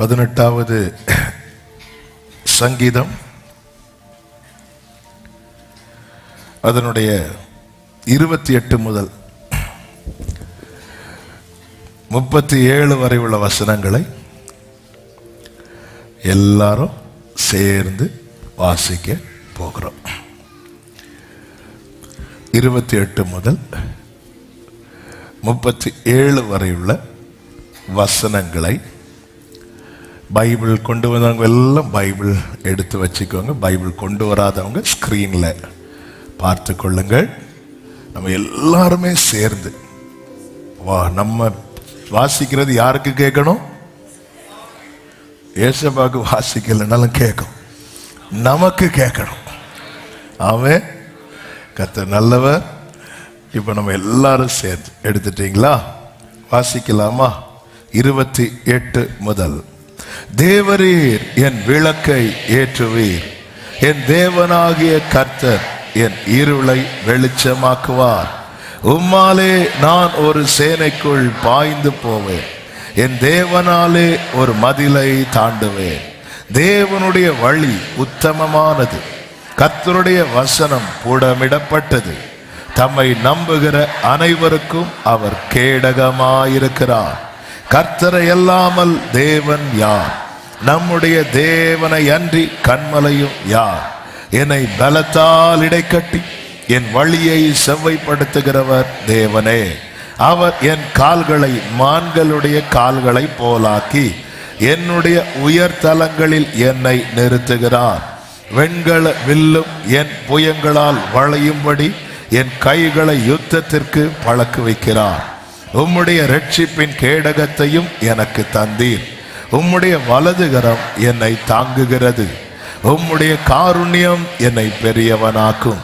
18வது சங்கீதம் அதனுடைய 28 முதல் 37 வரை உள்ள வசனங்களை எல்லாரும் சேர்ந்து வாசிக்க போகிறோம். 28 முதல் 37 வரை உள்ள வசனங்களை பைபிள் கொண்டு வந்தவங்க எல்லாம் பைபிள் எடுத்து வச்சுக்கோங்க. பைபிள் கொண்டு வராதவங்க ஸ்கிரீன்ல பார்த்து கொள்ளுங்கள். நம்ம எல்லாருமே சேர்ந்து நம்ம வாசிக்கிறது யாருக்கு கேட்கணும்? ஏசப்பாக்கு வாசிக்கலனாலும் கேட்கும், நமக்கு கேட்கணும். அவன் கர்த்தர் நல்லவர். இப்ப நம்ம எல்லாரும் சேர்ந்து எடுத்துட்டீங்களா? வாசிக்கலாமா? 28 முதல். தேவரீர் என் விளக்கை ஏற்றுவீர், என் தேவனாகிய கர்த்தர் என் இருளை வெளிச்சமாக்குவார். உம்மாலே நான் ஒரு சேனைக்குள் பாய்ந்து போவேன், என் தேவனாலே ஒரு மதிலை தாண்டுவேன். தேவனுடைய வழி உத்தமமானது, கர்த்தருடைய வசனம் புடமிடப்பட்டது. தம்மை நம்புகிற அனைவருக்கும் அவர் கேடகமாயிருக்கிறார். கர்த்தரை அல்லாமல் தேவன் யார்? நம்முடைய தேவனை அன்றி கன்மலையும் யார்? என்னை பலத்தால் இடைக்கட்டி என் வழியை செவ்வைப்படுத்துகிறவர் தேவனே. அவர் என் கால்களை மான்களுடைய கால்களை போலாக்கி என்னுடைய உயர்தலங்களில் என்னை நிறுத்துகிறார். வெண்கல வில்லும் என் புயங்களால் வளையும்படி என் கைகளை யுத்தத்திற்கு பழக்க வைக்கிறார். உம்முடைய இரட்சிப்பின் கேடகத்தையும் எனக்கு தந்தீர். உம்முடைய வலதுகரம் என்னை தாங்குகிறது. உம்முடைய காருண்யம் என்னை பெரியவனாக்கும்.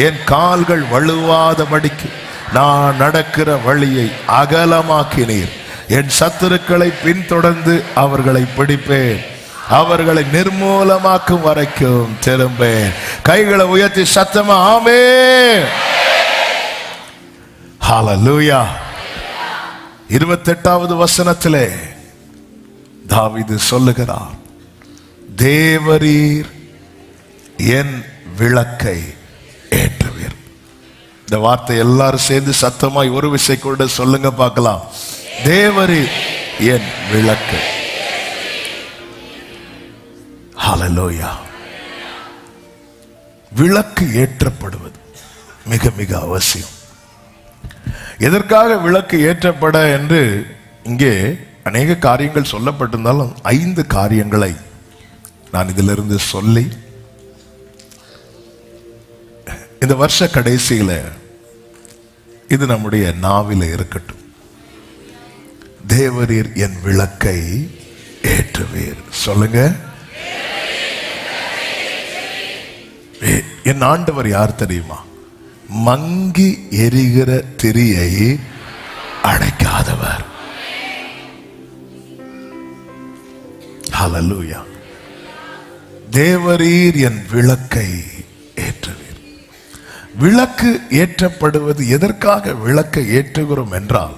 என் கால்கள் வழுவாதபடிக்கு நான் நடக்கிற வழியை அகலமாக்கினீர். என் சத்துருக்களை பின்தொடர்ந்து அவர்களை பிடிப்பேன், அவர்களை நிர்மூலமாக்கும் வரைக்கும் திரும்பேன். கைகளை உயர்த்தி சத்தமா ஆமென். ஹல்லேலூயா. 28வது வசனத்திலே தாவீது சொல்லுகிறார், தேவரீர் என் விளக்கை ஏற்றுவீர். இந்த வார்த்தை எல்லாரும் சேர்ந்து சத்தமாய் ஒரு விசை கொண்டு சொல்லுங்க பார்க்கலாம். தேவரீர் என் விளக்கை. ஹல்லேலூயா. விளக்கு ஏற்றப்படுவது மிக மிக அவசியம். எதற்காக விளக்கு ஏற்றப்பட என்று இங்கே அநேக காரியங்கள் சொல்லப்பட்டிருந்தாலும் 5 காரியங்களை நான் இதிலிருந்து சொல்லி இந்த வருஷ கடைசியில இது நம்முடைய நாவில இருக்கட்டும். தேவரீர் என் விளக்கை ஏற்றுவீர். சொல்லுங்க. என் ஆண்டவர் யார் தெரியுமா? மங்கி எரிகிற திரியை அணைக்காதவர். ஹல்லேலூயா. தேவரீர் என் விளக்கை ஏற்றுவீர். விளக்கு ஏற்றப்படுவது எதற்காக விளக்கை ஏற்றுகிறோம் என்றால்,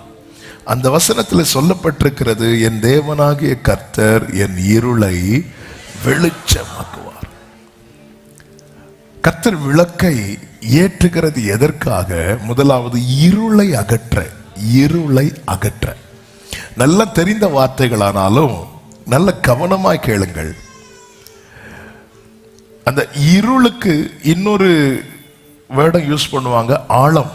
அந்த வசனத்தில் சொல்லப்பட்டிருக்கிறது, என் தேவனாகிய கர்த்தர் என் இருளை வெளிச்சமாக்குவார். கர்த்தர் விளக்கை ஏற்றுகிறது எதற்காக? முதலாவது இருளை அகற்ற. இருளை அகற்ற. நல்ல தெரிந்த வார்த்தைகளானாலும் நல்ல கவனமாய் கேளுங்கள். அந்த இருளுக்கு இன்னொரு வேர்டை யூஸ் பண்ணுவாங்க, ஆழம்.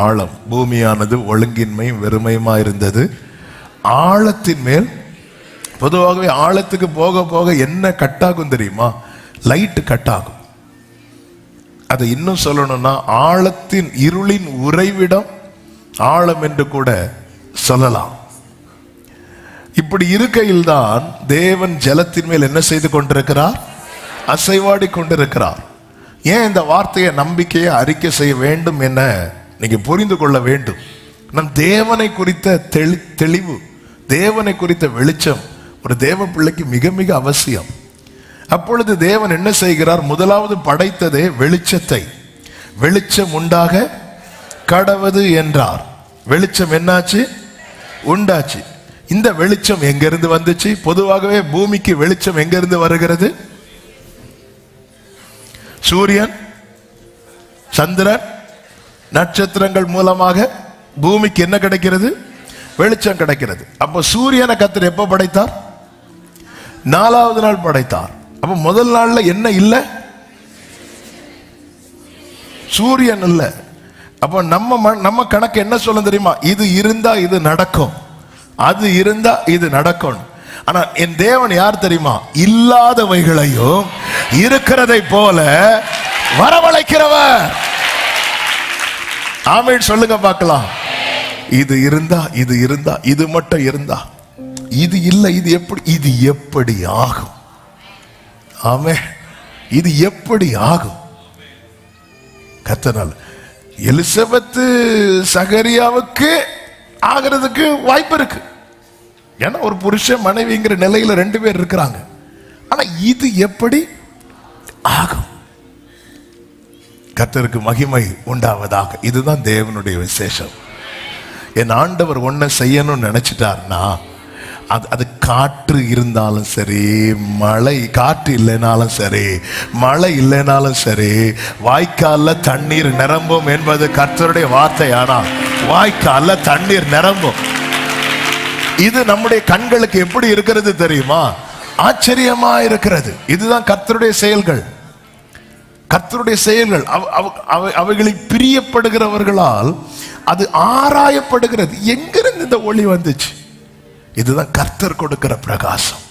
ஆழம். பூமியானது ஒழுங்கின்மை வெறுமையுமா இருந்தது. ஆழத்தின் மேல் பொதுவாகவே ஆழத்துக்கு போக போக என்ன கட்டாகும் தெரியுமா? லைட் கட்டாகும். அதை இன்னும் சொல்லணும்னா ஆழத்தின் இருளின் உறைவிடம் ஆழம் என்று கூட சொல்லலாம். இப்படி இருக்கையில் தான் தேவன் ஜலத்தின் மேல் என்ன செய்து கொண்டிருக்கிறார்? அசைவாடி கொண்டிருக்கிறார். ஏன் இந்த வார்த்தையை நம்பிக்கையை அறிக்கை செய்ய வேண்டும் என நீங்க புரிந்து கொள்ள வேண்டும். நம் தேவனை குறித்த தெளிவு, தேவனை குறித்த வெளிச்சம் ஒரு தேவ பிள்ளைக்கு மிக மிக அவசியம். அப்பொழுது தேவன் என்ன செய்கிறார்? முதலாவது படைத்ததே வெளிச்சத்தை. வெளிச்சம் உண்டாக கடவது என்றார். வெளிச்சம் என்னாச்சு? உண்டாச்சு. இந்த வெளிச்சம் எங்கிருந்து வந்துச்சு? பொதுவாகவே பூமிக்கு வெளிச்சம் எங்கிருந்து வருகிறது? சூரியன், சந்திரன், நட்சத்திரங்கள் மூலமாக பூமிக்கு என்ன கிடைக்கிறது? வெளிச்சம் கிடைக்கிறது. அப்ப சூரியனை கர்த்தர் எப்ப படைத்தார்? 4வது நாள் படைத்தார். அப்ப முதல் நாள்ல என்ன இல்லை? சூரியன் இல்ல. அப்ப நம்ம கணக்கு என்ன சொல்ல தெரியுமா? இது இருந்தா இது நடக்கும், அது இருந்தா இது நடக்கும். ஆனா என் தேவன் யார் தெரியுமா? இல்லாதவைகளையும் இருக்கிறதை போல வரவழைக்கிறவர். ஆமென் சொல்லுங்க பார்க்கலாம். இது இருந்தா இது இருந்தா, இது மட்டும் இருந்தா, இது இல்லை, இது எப்படி ஆகும்? ஆமென். இது எப்படி ஆகும்? கர்த்தரால் எலிசபெத்து சகரியாவுக்கு ஆகிறதுக்கு வாய்ப்பு இருக்கு. ஏன்னா ஒரு புருஷன் மனைவிங்கிற நிலையில 2 பேர் இருக்கிறாங்க. ஆனா இது எப்படி ஆகும்? கர்த்தருக்கு மகிமை உண்டாவதாக. இதுதான் தேவனுடைய விசேஷம். என் ஆண்டவர் ஒன்ன செய்யணும்னு நினைச்சிட்டார்னா, அது காற்று இருந்தாலும் சரி, மழை, காற்று இல்லைனாலும் சரி, மழை இல்லைனாலும் சரி, வாய்க்கால்ல தண்ணீர் நிரம்பும் என்பது கர்த்தருடைய வார்த்தை. ஆனால் வாய்க்கால்ல தண்ணீர் நிரம்பும். இது நம்முடைய கண்களுக்கு எப்படி இருக்கிறது தெரியுமா? ஆச்சரியமா இருக்கிறது. இதுதான் கர்த்தருடைய செயல்கள். கர்த்தருடைய செயல்கள் அவைகளில் பிரியப்படுகிறவர்களால் அது ஆராயப்படுகிறது. எங்கிருந்து இந்த ஒளி வந்துச்சு? இதுதான் கர்த்தர் கொடுக்கிற பிரகாசம்.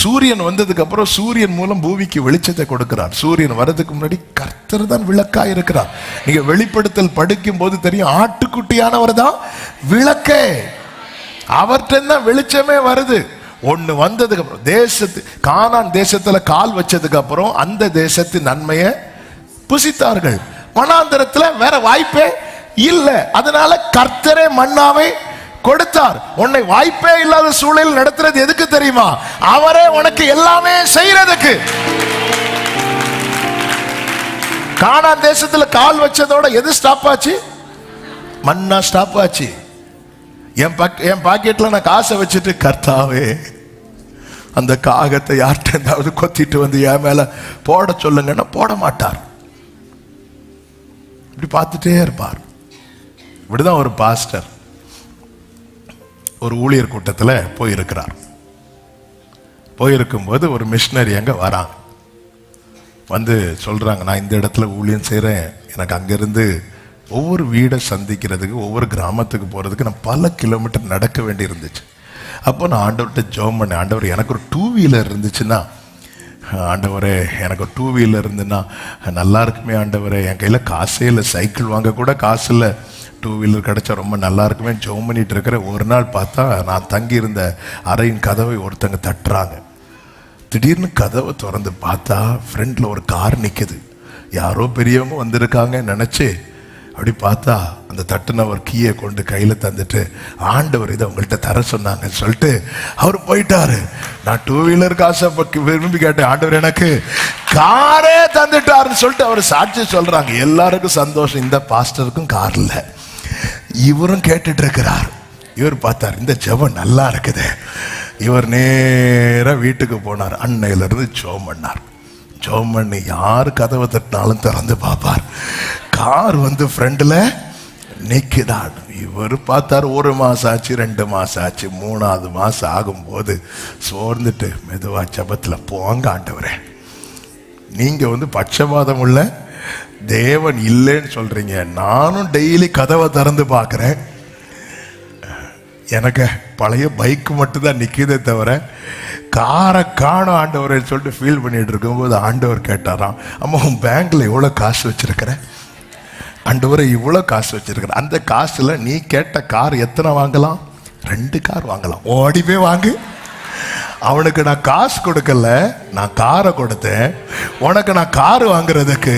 சூரியன் வந்ததுக்கு அப்புறம் சூரியன் மூலம் பூமிக்கு வெளிச்சத்தை கொடுக்கிறார். சூரியன் வர்றதுக்கு முன்னாடி கர்த்தர் தான் விளக்கா இருக்கிறார். நீங்க வெளிப்படுத்தல் படிக்கும் போது தெரியும், ஆட்டுக்குட்டியானவர் தான் விளக்கே. அவர்கிட்ட தான் வெளிச்சமே வருது. ஒண்ணு வந்ததுக்கு அப்புறம் கானான் தேசத்துல கால் வச்சதுக்கு அப்புறம் அந்த தேசத்து நன்மையை புசித்தார்கள். வனாந்தரத்துல வேற வாய்ப்பே இல்லை. அதனால கர்த்தரே மன்னாவை கொடுத்தார். உன்னை வாய்ப்பே இல்லாத சூழலில் நடத்துறது எதுக்கு தெரியுமா? அவரே உனக்கு எல்லாமே செய்யறதுக்கு. கானான் தேசத்துல கால் வச்சதோட எது ஸ்டாப் ஆச்சு? மன்னா ஸ்டாப் ஆச்சு. என் பாக்கெட்ல நான் காசை வச்சுட்டு, கர்த்தாவே அந்த காகத்தை யார்கிட்ட இருந்தாவது கொத்திட்டு வந்து என் மேல போட சொல்லுங்கன்னா போட மாட்டார். இப்படி பார்த்துட்டே இருப்பார். இப்படிதான் ஒரு பாஸ்டர் ஒரு ஊழியர் கூட்டத்தில் போயிருக்கிறார். போயிருக்கும்போது ஒரு மிஷினரி அங்கே வராங்க. வந்து சொல்றாங்க, நான் இந்த இடத்துல ஊழியம் செய்கிறேன், எனக்கு அங்கேருந்து ஒவ்வொரு வீடை சந்திக்கிறதுக்கு, ஒவ்வொரு கிராமத்துக்கு போகிறதுக்கு நான் பல கிலோமீட்டர் நடக்க வேண்டி இருந்துச்சு. அப்போ நான் ஆண்டவர்கிட்ட ஜெபம் பண்ணேன், ஆண்டவர் எனக்கு ஒரு 2 வீலர் இருந்துச்சுன்னா, ஆண்டவரே எனக்கு ஒரு 2 வீலர் இருந்துன்னா நல்லா இருக்குமே ஆண்டவரே, என் கையில் காசே இல்லை, சைக்கிள் வாங்க கூட காசு இல்லை, 2 வீலர் கிடைச்சா ரொம்ப நல்லா இருக்குமே ஜெபம் பண்ணிட்டு இருக்கிற. ஒரு நாள் பார்த்தா நான் தங்கி இருந்த அறையின் கதவை ஒருத்தங்க தட்டுறாங்க. திடீர்னு கதவை திறந்து பார்த்தா ஃப்ரண்ட்ல ஒரு கார் நிற்குது. யாரோ பெரியவங்க வந்திருக்காங்க நினைச்சு அப்படி பார்த்தா அந்த தட்டுனவர் கீயை கொண்டு கையில் தந்துட்டு, ஆண்டவர் இதை உங்கள்கிட்ட தர சொன்னாங்கன்னு சொல்லிட்டு அவர் போயிட்டாரு. நான் 2 வீலர் காசை விரும்பி கேட்டேன், ஆண்டவர் எனக்கு காரே தந்துட்டாருன்னு சொல்லிட்டு அவர் சாட்சி சொல்றாங்க. எல்லாருக்கும் சந்தோஷம். இந்த பாஸ்டருக்கும் கார் இல்லை, இவரும் கேட்டுட்டு இருக்கிறார். இவர் பார்த்தார், இந்த ஜெபம் நல்லா இருக்குது. இவர் நேரா வீட்டுக்கு போனார். அன்னையில இருந்து ஜெபம் பண்ணார். ஜெபம் பண்ணி யார் கதவை தட்டினாலும் திறந்து பார்ப்பார். கார் வந்து ஃப்ரண்ட்ல நிற்குதான். இவர் பார்த்தார். 1 மாசம் ஆச்சு, 2 மாசம் ஆச்சு, 3வது மாசம் ஆகும்போது சோர்ந்துட்டு மெதுவா ஜெபத்துல, போங்க ஆண்டவரே, நீங்க வந்து பட்சபாதம் உள்ள தேவன் இல்லைன்னு சொல்றீங்க, நானும் டெய்லி கதவை திறந்து பார்க்கிறேன், எனக்கு பழைய பைக் மட்டும்தான் நிற்குதே தவிர காரை காணும் ஆண்டவரேன்னு சொல்லிட்டு ஃபீல் பண்ணிட்டு இருக்கும்போது ஆண்டவர் கேட்டாராம், அம்மா உன் பேங்க்ல எவ்வளோ காசு வச்சிருக்கிற? ஆண்டவரை இவ்வளோ காசு வச்சிருக்கிற, அந்த காசுல நீ கேட்ட கார் எத்தனை வாங்கலாம்? 2 கார் வாங்கலாம், ஓடி போய் வாங்கு. அவனுக்கு நான் காசு கொடுக்கல, நான் காரை கொடுத்தேன். உனக்கு நான் கார் வாங்குறதுக்கு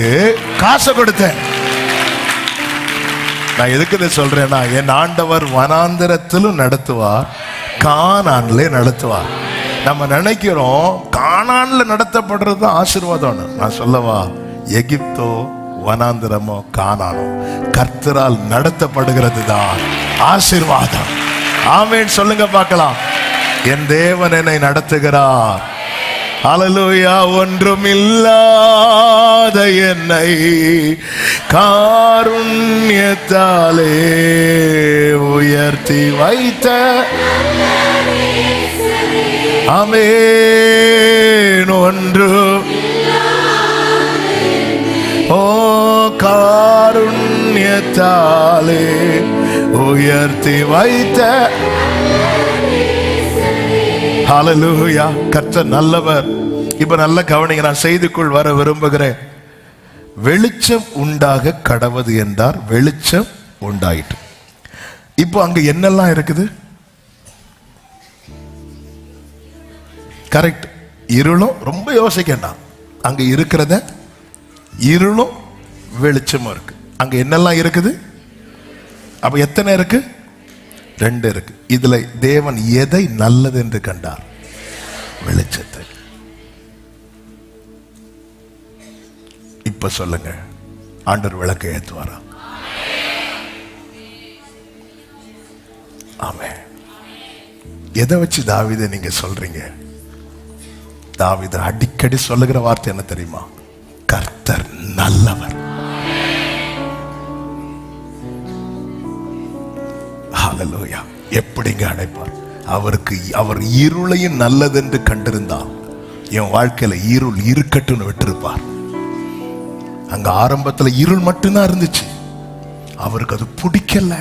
காசை கொடுத்தேன். நான் எதுக்கு சொல்றேன்னா, என் ஆண்டவர் வனாந்திரத்திலும் நடத்துவார், கானான்ல நடத்துவார். நம்ம நினைக்கிறோம் கானான்ல நடத்தப்படுறது தான் ஆசீர்வாதம். நான் சொல்லவா, எகிப்தோ வனாந்திரமோ கானானோ கர்த்தரால் நடத்தப்படுகிறது தான் ஆசீர்வாதம். ஆமென் சொல்லுங்க பார்க்கலாம். என் தேவன் என்னை நடத்துகிறார். ஹல்லேலூயா. ஒன்றுமில்லாத என்னை காருண்யத்தாலே உயர்த்தி வைத்த ஆமென். ஒன்று ஓ காருண்யத்தாலே உயர்த்தி வைத்த ஹல்லேலூயா. கர்த்தர் நல்லவர். இப்ப நல்ல கவனிங்க, நான் செய்திக்குள் வர விரும்புகிறேன். வெளிச்சம் உண்டாக கடவது என்றார், வெளிச்சம் உண்டாயிட்டு. இப்போ அங்க என்னெல்லாம் இருக்குது? கரெக்ட். இருளும், ரொம்ப யோசிக்கண்டாம், அங்க இருக்கிறத இருளும் வெளிச்சமும் இருக்கு. அங்க என்னெல்லாம் இருக்குது? அப்ப எத்தனை இருக்கு? 2 இருக்கு. இதுல தேவன் எதை நல்லது என்று கண்டார்? வெளிச்சத்தை. இப்ப சொல்லுங்க, ஆண்டவர் விளக்கை ஏத்துவாரா? ஆமென். எதை வச்சு தாவீதை நீங்க சொல்றீங்க? தாவீது அடிக்கடி சொல்லுகிற வார்த்தை என்ன தெரியுமா? கர்த்தர் நல்லவர். ஹல்லேலூயா. எப்படிங்க அழைப்பார்? அவர் இருளையும் நல்லதென்று கண்டிருந்தால் என் வாழ்க்கையில இருள் இருக்கட்டும்னு விட்டிருப்பார். அங்க ஆரம்பத்துல இருள் மட்டும்தான் இருந்துச்சு, அவருக்கு அது பிடிக்கல.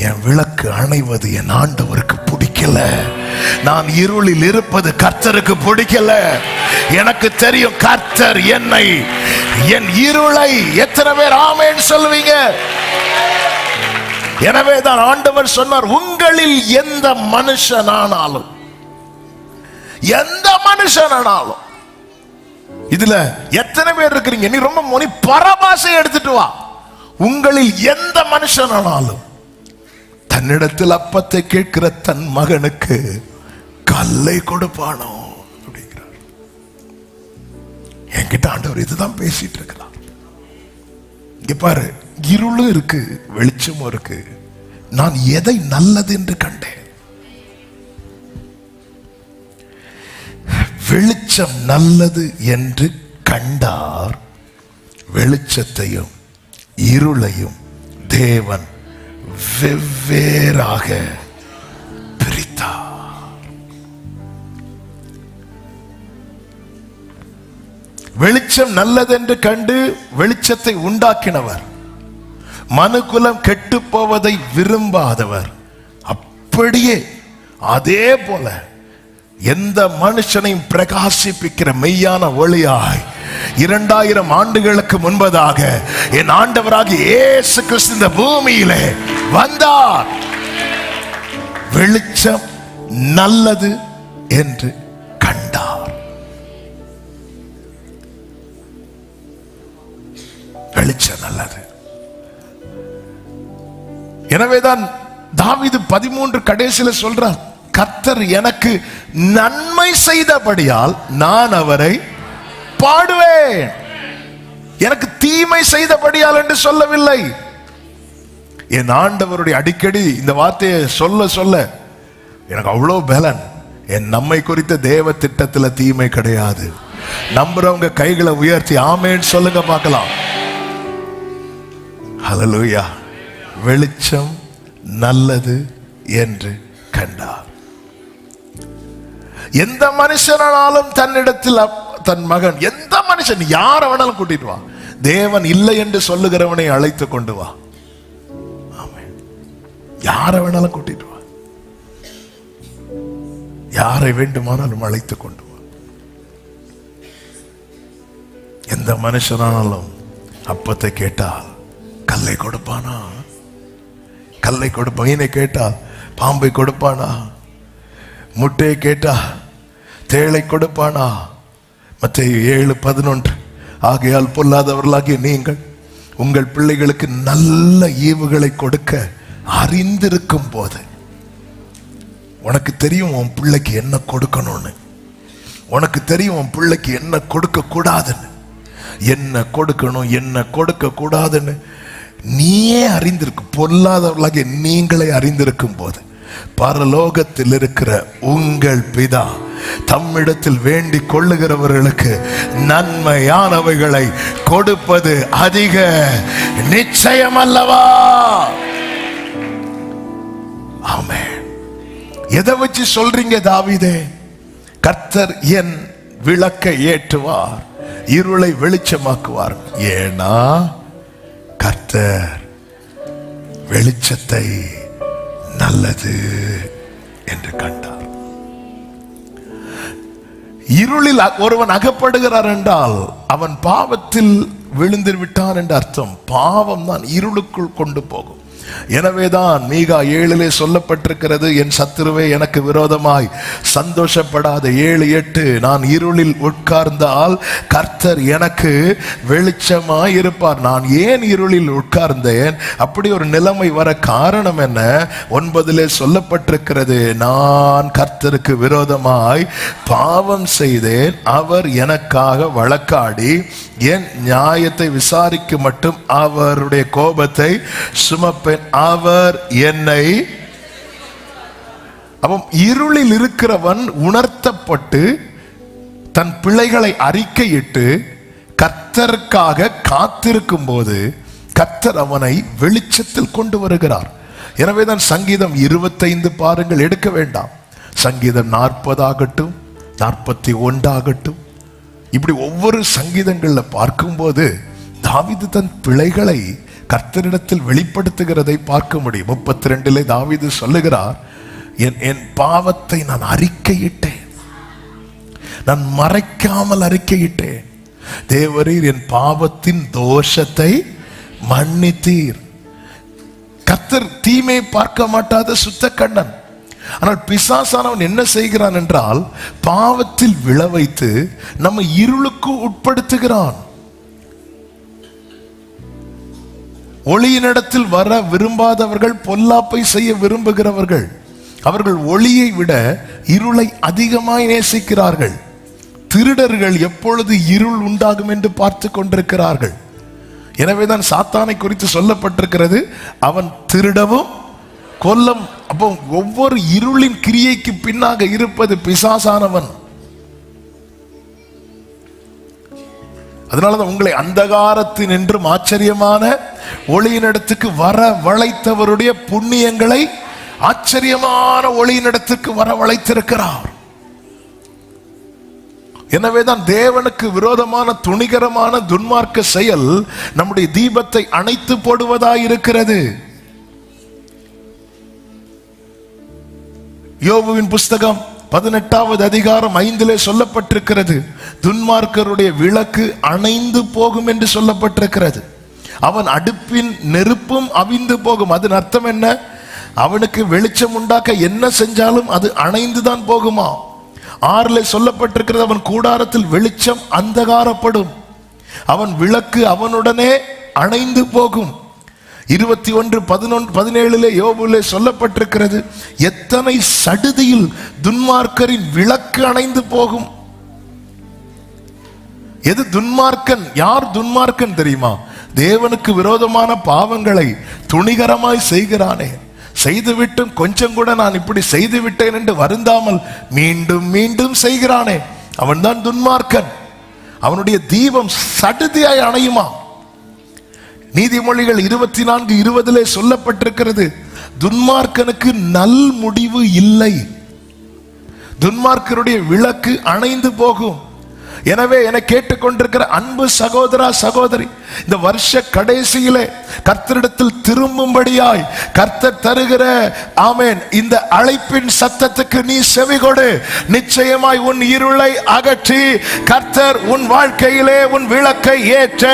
என் விளக்கு அணைவது என் ஆண்டவருக்கு பிடிக்கல. நான் இருளில் இருப்பது கர்த்தருக்கு பிடிக்கல. எனக்கு தெரியும் கர்த்தர் என்னை, என் இருளை. எத்தனை பேர் ஆமென் சொல்லுவீங்க? எனவே தான் ஆண்டவர் சொன்னார், உங்களில் எந்த மனுஷனானாலும், எந்த மனுஷனானாலும். இதுல எத்தனை பேர் இருக்கிறீங்க? நீ ரொம்ப மொழி பரபாசை எடுத்துட்டு வா. உங்களில் எந்த மனுஷனானாலும் தன்னிடத்தில் அப்பத்தை கேட்கிற தன் மகனுக்கு கல்லை கொடுப்பானோ அப்படிங்கிறார். என்கிட்ட ஆண்டவர் இதுதான் பேசிட்டு இருக்கிறார். இங்க பாரு, இருளும் இருக்கு, வெளிச்சமும் இருக்கு. நான் எதை நல்லது என்று கண்டேன்? வெளிச்சம் நல்லது என்று கண்டார். வெளிச்சத்தையும் இருளையும் தேவன் வெவ்வேறாக பிரித்தார். வெளிச்சம் நல்லதென்று கண்டு வெளிச்சத்தை உண்டாக்கினவர், மனுக்குலம் கெட்டு போவதை விரும்பாதவர். அப்படியே அதே போல எந்த மனுஷனையும் பிரகாசிப்பிக்கிற மெய்யான ஒளியாய் 2000 ஆண்டுகளுக்கு முன்பதாக என் ஆண்டவராகிய இயேசு கிறிஸ்து இந்த பூமியிலே வந்தார். வெளிச்சம் நல்லது என்று கண்டார். வெளிச்சம் நல்லது. எனவேதான் தாவீது 13 கடைசியில சொல்றார், கர்த்தர் எனக்கு நன்மை செய்தபடியால் நான் அவரை பாடுவேன். எனக்கு தீமை செய்தபடியால் என்று சொல்லவில்லை. என் ஆண்டவருடைய அடிக்கடி இந்த வார்த்தையை சொல்ல சொல்ல எனக்கு அவ்வளோ பலன். என் நம்மை குறித்த தேவ திட்டத்துல தீமை கிடையாது. நம்புறவங்க கைகளை உயர்த்தி ஆமென் சொல்லுங்க பார்க்கலாம். ஹல்லேலூயா. வெளிச்சம் நல்லது என்று கண்டார். எந்த மனுஷனாலும் தன்னிடத்தில் தன் மகன், எந்த மனுஷன், யார வேணாலும் கூட்டிட்டு வா, தேவன் இல்லை என்று சொல்லுகிறவனை அழைத்து கொண்டு வா. ஆமென். யார வேணாலும் கூட்டிட்டு வா, யாரை வேண்டுமானாலும் அழைத்து கொண்டு வா. எந்த மனுஷனாலும் அப்பத்தை கேட்டால் கல்லை கொடுப்பானா? கல்லை கொடுப்பான். மீனை கேட்டால் பாம்பை கொடுப்பானா? முட்டையை கேட்டா தேளை கொடுப்பானா? மத்தேயு 7:11 ஆகையால் பொல்லாதவர்களாகிய நீங்கள் உங்கள் பிள்ளைகளுக்கு நல்ல ஈவுகளை கொடுக்க அறிந்திருக்கும் போது, உனக்கு தெரியும் உன் பிள்ளைக்கு என்ன கொடுக்கணும்னு, உனக்கு தெரியும் உன் பிள்ளைக்கு என்ன கொடுக்க கூடாதுன்னு, என்ன கொடுக்கணும் என்ன கொடுக்க கூடாதுன்னு நீயே அறிந்திருக்கும், பொல்லாதவர்களாகிய நீங்களே அறிந்திருக்கும் போது பரலோகத்தில் இருக்கிற உங்கள் பிதா தம்மிடத்தில் வேண்டிக் கொள்ளுகிறவர்களுக்கு நன்மையானவைகளை கொடுப்பது அதிக நிச்சயம் அல்லவா? ஆமென். எதை வச்சு சொல்றீங்க தாவீதே? கர்த்தர் என் விளக்கை ஏற்றுவார், இருளை வெளிச்சமாக்குவார். ஏனா கர்த்தர் வெளிச்சத்தை நல்லது என்று கண்டார். இருளில் ஒருவன் அகப்படுகிறார் என்றால் அவன் பாவத்தில் விழுந்து விட்டான் என்று அர்த்தம். பாவம் தான் இருளுக்குள் கொண்டு போகும். எனவேதான் மீகா 7 சொல்லப்பட்டிருக்கிறது, என் சத்துருவே எனக்கு விரோதமாய் சந்தோஷப்படாத. 7:8, நான் இருளில் உட்கார்ந்தால் கர்த்தர் எனக்கு வெளிச்சமாய் இருப்பார். நான் ஏன் இருளில் உட்கார்ந்தேன்? அப்படி ஒரு நிலைமை வர காரணம் என்ன? 9 சொல்லப்பட்டிருக்கிறது, நான் கர்த்தருக்கு விரோதமாய் பாவம் செய்தேன், அவர் எனக்காக வழக்காடி என் நியாயத்தை விசாரிக்க மட்டும் அவருடைய கோபத்தை சுமப்பேன், அவர் என்னை. அவன் இருளில் இருக்கிறவன் உணர்த்தப்பட்டு தன் பிழைகளை அறிக்கையிட்டு கர்த்தருக்காக காத்திருக்கும் போது கர்த்தர் அவனை வெளிச்சத்தில் கொண்டு வருகிறார். எனவேதான் சங்கீதம் 25 பாருங்கள், எடுக்க வேண்டாம். சங்கீதம் 40 ஆகட்டும், 41 ஆகட்டும், இப்படி ஒவ்வொரு சங்கீதங்கள்ல பார்க்கும்போது தாவீது தன் பிழைகளை கர்த்தரிடத்தில் வெளிப்படுத்துகிறதை பார்க்க முடியும். 32 தாவீது சொல்லுகிறார், என் பாவத்தை நான் அறிக்கையிட்டேன், நான் மறைக்காமல் அறிக்கையிட்டேன். தேவரீர் என் பாவத்தின் தோஷத்தை மன்னித்தீர். கர்த்தர் தீமை பார்க்க மாட்டாத சுத்த கண்ணன். ஆனால் பிசாசானவன் என்ன செய்கிறான் என்றால் பாவத்தில் விழ வைத்து நம்ம இருளுக்கு உட்படுத்துகிறான். ஒளியினிடத்தில் வர விரும்பாதவர்கள் பொல்லாப்பை செய்ய விரும்புகிறவர்கள். அவர்கள் ஒளியை விட இருளை அதிகமாய் நேசிக்கிறார்கள். திருடர்கள் எப்பொழுது இருள் உண்டாகும் என்று பார்த்து கொண்டிருக்கிறார்கள். எனவேதான் சாத்தானை குறித்து சொல்லப்பட்டிருக்கிறது, அவன் திருடவும் கொல்லம். அப்போ ஒவ்வொரு இருளின் கிரியைக்கு பின்னாக இருப்பது பிசாசானவன். அதனாலதான் உங்களை அந்தகாரத்தின் என்றும் ஆச்சரியமான ஒளியினிடத்துக்கு வர வளைத்தவருடைய புண்ணியங்களை ஆச்சரியமான ஒளியினிடத்துக்கு வர வளைத்திருக்கிறார். எனவேதான் தேவனுக்கு விரோதமான துணிகரமான துன்மார்க்க செயல் நம்முடைய தீபத்தை அணைத்து போடுவதாயிருக்கிறது. யோபுவின் புஸ்தகம் 18வது அதிகாரம் 5 சொல்லப்பட்டிருக்கிறது, துன்மார்க்கருடைய விளக்கு அணைந்து போகும் என்று சொல்லப்பட்டிருக்கிறது. அவன் அடுப்பின் நெருப்பும் அவிந்து போகும். அதன் அர்த்தம் என்ன? அவனுக்கு வெளிச்சம் உண்டாக்க என்ன செஞ்சாலும் அது அணைந்துதான் போகுமா. 6 சொல்லப்பட்டிருக்கிறது, அவன் கூடாரத்தில் வெளிச்சம் அந்தகாரப்படும், அவன் விளக்கு அவனுடனே அணைந்து போகும். 21:17 யோபுவிலே சொல்லப்பட்டிருக்கிறது, எத்தனை சடுதியில் துன்மார்க்கரின் விளக்கு அணைந்து போகும். எது துன்மார்க்கன்? யார் துன்மார்க்கன் தெரியுமா? தேவனுக்கு விரோதமான பாவங்களை துணிகரமாய் செய்கிறானே, செய்துவிட்டும் கொஞ்சம் கூட நான் இப்படி செய்து விட்டேன் என்று வருந்தாமல் மீண்டும் மீண்டும் செய்கிறானே, அவன்தான் துன்மார்க்கன். அவனுடைய தீபம் சடுதியாய் அணையுமா. நீதிமொழிகள் 24:20 சொல்லப்பட்டிருக்கிறது, துன்மார்க்கனுக்கு நல் முடிவு இல்லை, துன்மார்க்கருடைய விளக்கு அணைந்து போகும். எனவே என கேட்டுக்கொண்டிருக்கிற அன்பு சகோதரா சகோதரி, இந்த வருஷ கடைசியிலே கர்த்தரிடத்தில் திரும்பும்படியாய் கர்த்தர் தருகிற ஆமென் இந்த அழைப்பின் சத்தத்துக்கு நீ செவி கொடு. நிச்சயமாய் உன் இருளை அகற்றி கர்த்தர் உன் வாழ்க்கையிலே உன் விளக்கை ஏற்ற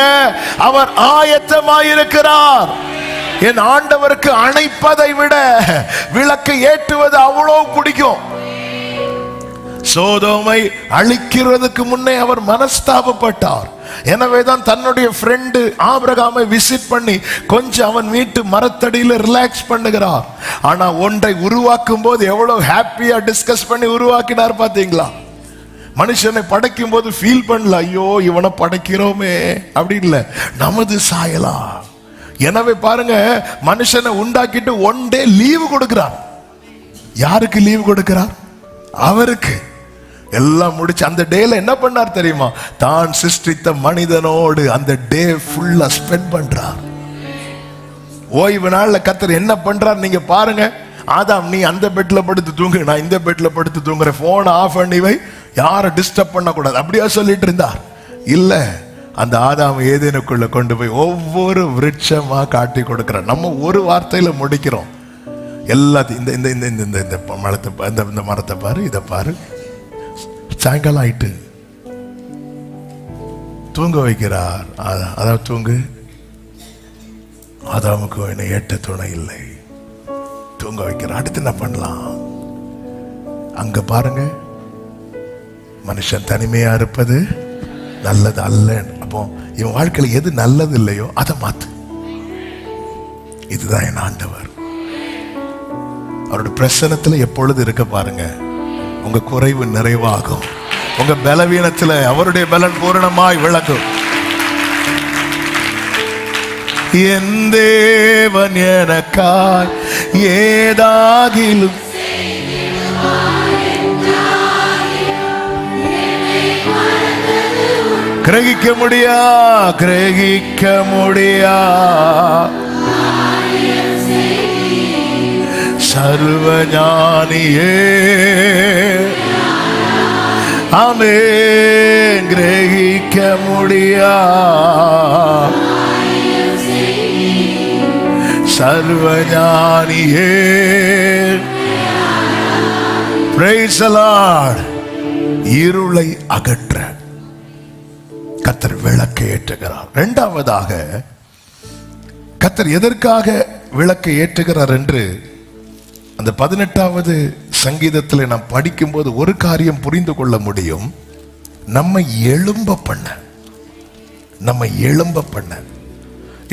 அவர் ஆயத்தமாயிருக்கிறார். என் ஆண்டவருக்கு அணைப்பதை விட விளக்கை ஏற்றுவது அவ்வளவு பிடிக்கும். சோதோமை அழிக்கிறதுக்கு முன்னே அவர் மனஸ்தாபப்பட்டார். எனவேதான் தன்னுடைய ஃப்ரெண்டு ஆபிரகாமை விசிட் பண்ணி கொஞ்சம் அவன் வீட்டு மரத்தடியில ரிலாக்ஸ் பண்ணுகிறார். ஆனா ஒன்றை உருவாக்கும் போது எவ்வளவு ஹாப்பியா டிஸ்கஸ் பண்ணி உருவாக்கினார் பாத்தீங்களா? மனுஷனை படைக்கும் போது ஃபீல் பண்ணல, ஐயோ இவனை படைக்கிறோமே அப்படி இல்ல, நமது சாயலா எனவே பாருங்க, மனுஷனை உண்டாக்கிட்டு ஒன் டே லீவு கொடுக்கிறார். யாருக்கு லீவு கொடுக்கிறார்? அவருக்கு. எல்லாம் முடிச்சு அந்த டேல என்ன பண்ணார் தெரியுமா? தான் சிருஷ்டித்த மனிதனோடு அந்த டே ஃபுல்லா ஸ்பெண்ட் பண்றார். ஓய்வு நாள்ல கர்த்தர் என்ன பண்றார் நீங்க பாருங்க. ஆதாம், நீ அந்த பெட்ல படுத்து தூங்கு, நான் இந்த பெட்ல படுத்து தூங்குறேன், போன் ஆஃப் பண்ணி வை, யாரை டிஸ்டர்ப் பண்ண கூடாது, அப்படியா சொல்லிட்டு இருந்தார்? இல்ல, அந்த ஆதாம் ஏதேனுக்குள்ள கொண்டு போய் ஒவ்வொரு விருட்சமா காட்டி கொடுக்கிறார். நம்ம ஒரு வார்த்தையில முடிக்கிறோம் எல்லாத்தையும். இந்த இந்த இந்த இந்த இந்த மரத்தை, இந்த மரத்தை பாரு, இதை பாரு. சாயங்காலம் ஆயிட்டு தூங்க வைக்கிறார். அதான் தூங்கு. ஆதாமுக்கு என்ன ஏற்ற துணை இல்லை, தூங்க வைக்கிறார். அடுத்து என்ன பண்ணலாம்? அங்க பாருங்க, மனுஷன் தனிமையா இருப்பது நல்லது அல்ல. அப்போ இவன் வாழ்க்கையில் எது நல்லது இல்லையோ அதை மாத்து. இதுதான் என் ஆண்டவர். அவருடைய பிரசன்னத்துல எப்பொழுது இருக்க பாருங்க, உங்க குறைவு நிறைவாகும். உங்க பலவீனத்துல அவருடைய பலன் பூரணமாய் விளங்கும். என் தேவன் எனக்காய் ஏதாகிலும் கிரகிக்க முடியா சர்வஞானியே, ஆமென். கிரகிக்க முடியா சர்வஞானியே. Praise the Lord. இருளை அகற்ற கர்த்தர் விளக்கை ஏற்றுகிறார். இரண்டாவதாக, கர்த்தர் எதற்காக விளக்கை ஏற்றுகிறார் என்று அந்த 18வது சங்கீதத்தில் நாம் படிக்கும் போது ஒரு காரியம் புரிந்து கொள்ள முடியும். நம்மை எழும்ப பண்ண.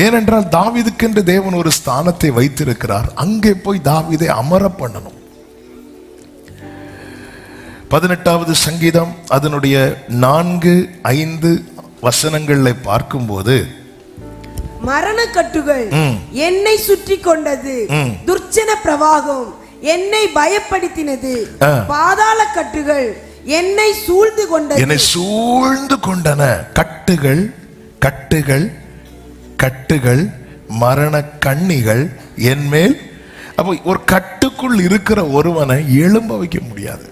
ஏனென்றால் தாவீதுக்கென்று தேவன் ஒரு ஸ்தானத்தை வைத்திருக்கிறார். அங்கே போய் தாவீதை அமர பண்ணணும். 18வது சங்கீதம் அதனுடைய 4-5 வசனங்களை பார்க்கும்போது, மரண கட்டுகள் என்னை சுற்றி கொண்டது, துர்ச்சன பிரவாகம் என்னை பயப்படுத்தினது, பாதாள கட்டுகள் என்னை சூழ்ந்து கொண்டன. கட்டுகள் மரண கண்ணிகள் என்மேல். அப்போ ஒரு கட்டுக்குள் இருக்கிற ஒருவனை எழும்ப வைக்க முடியாது.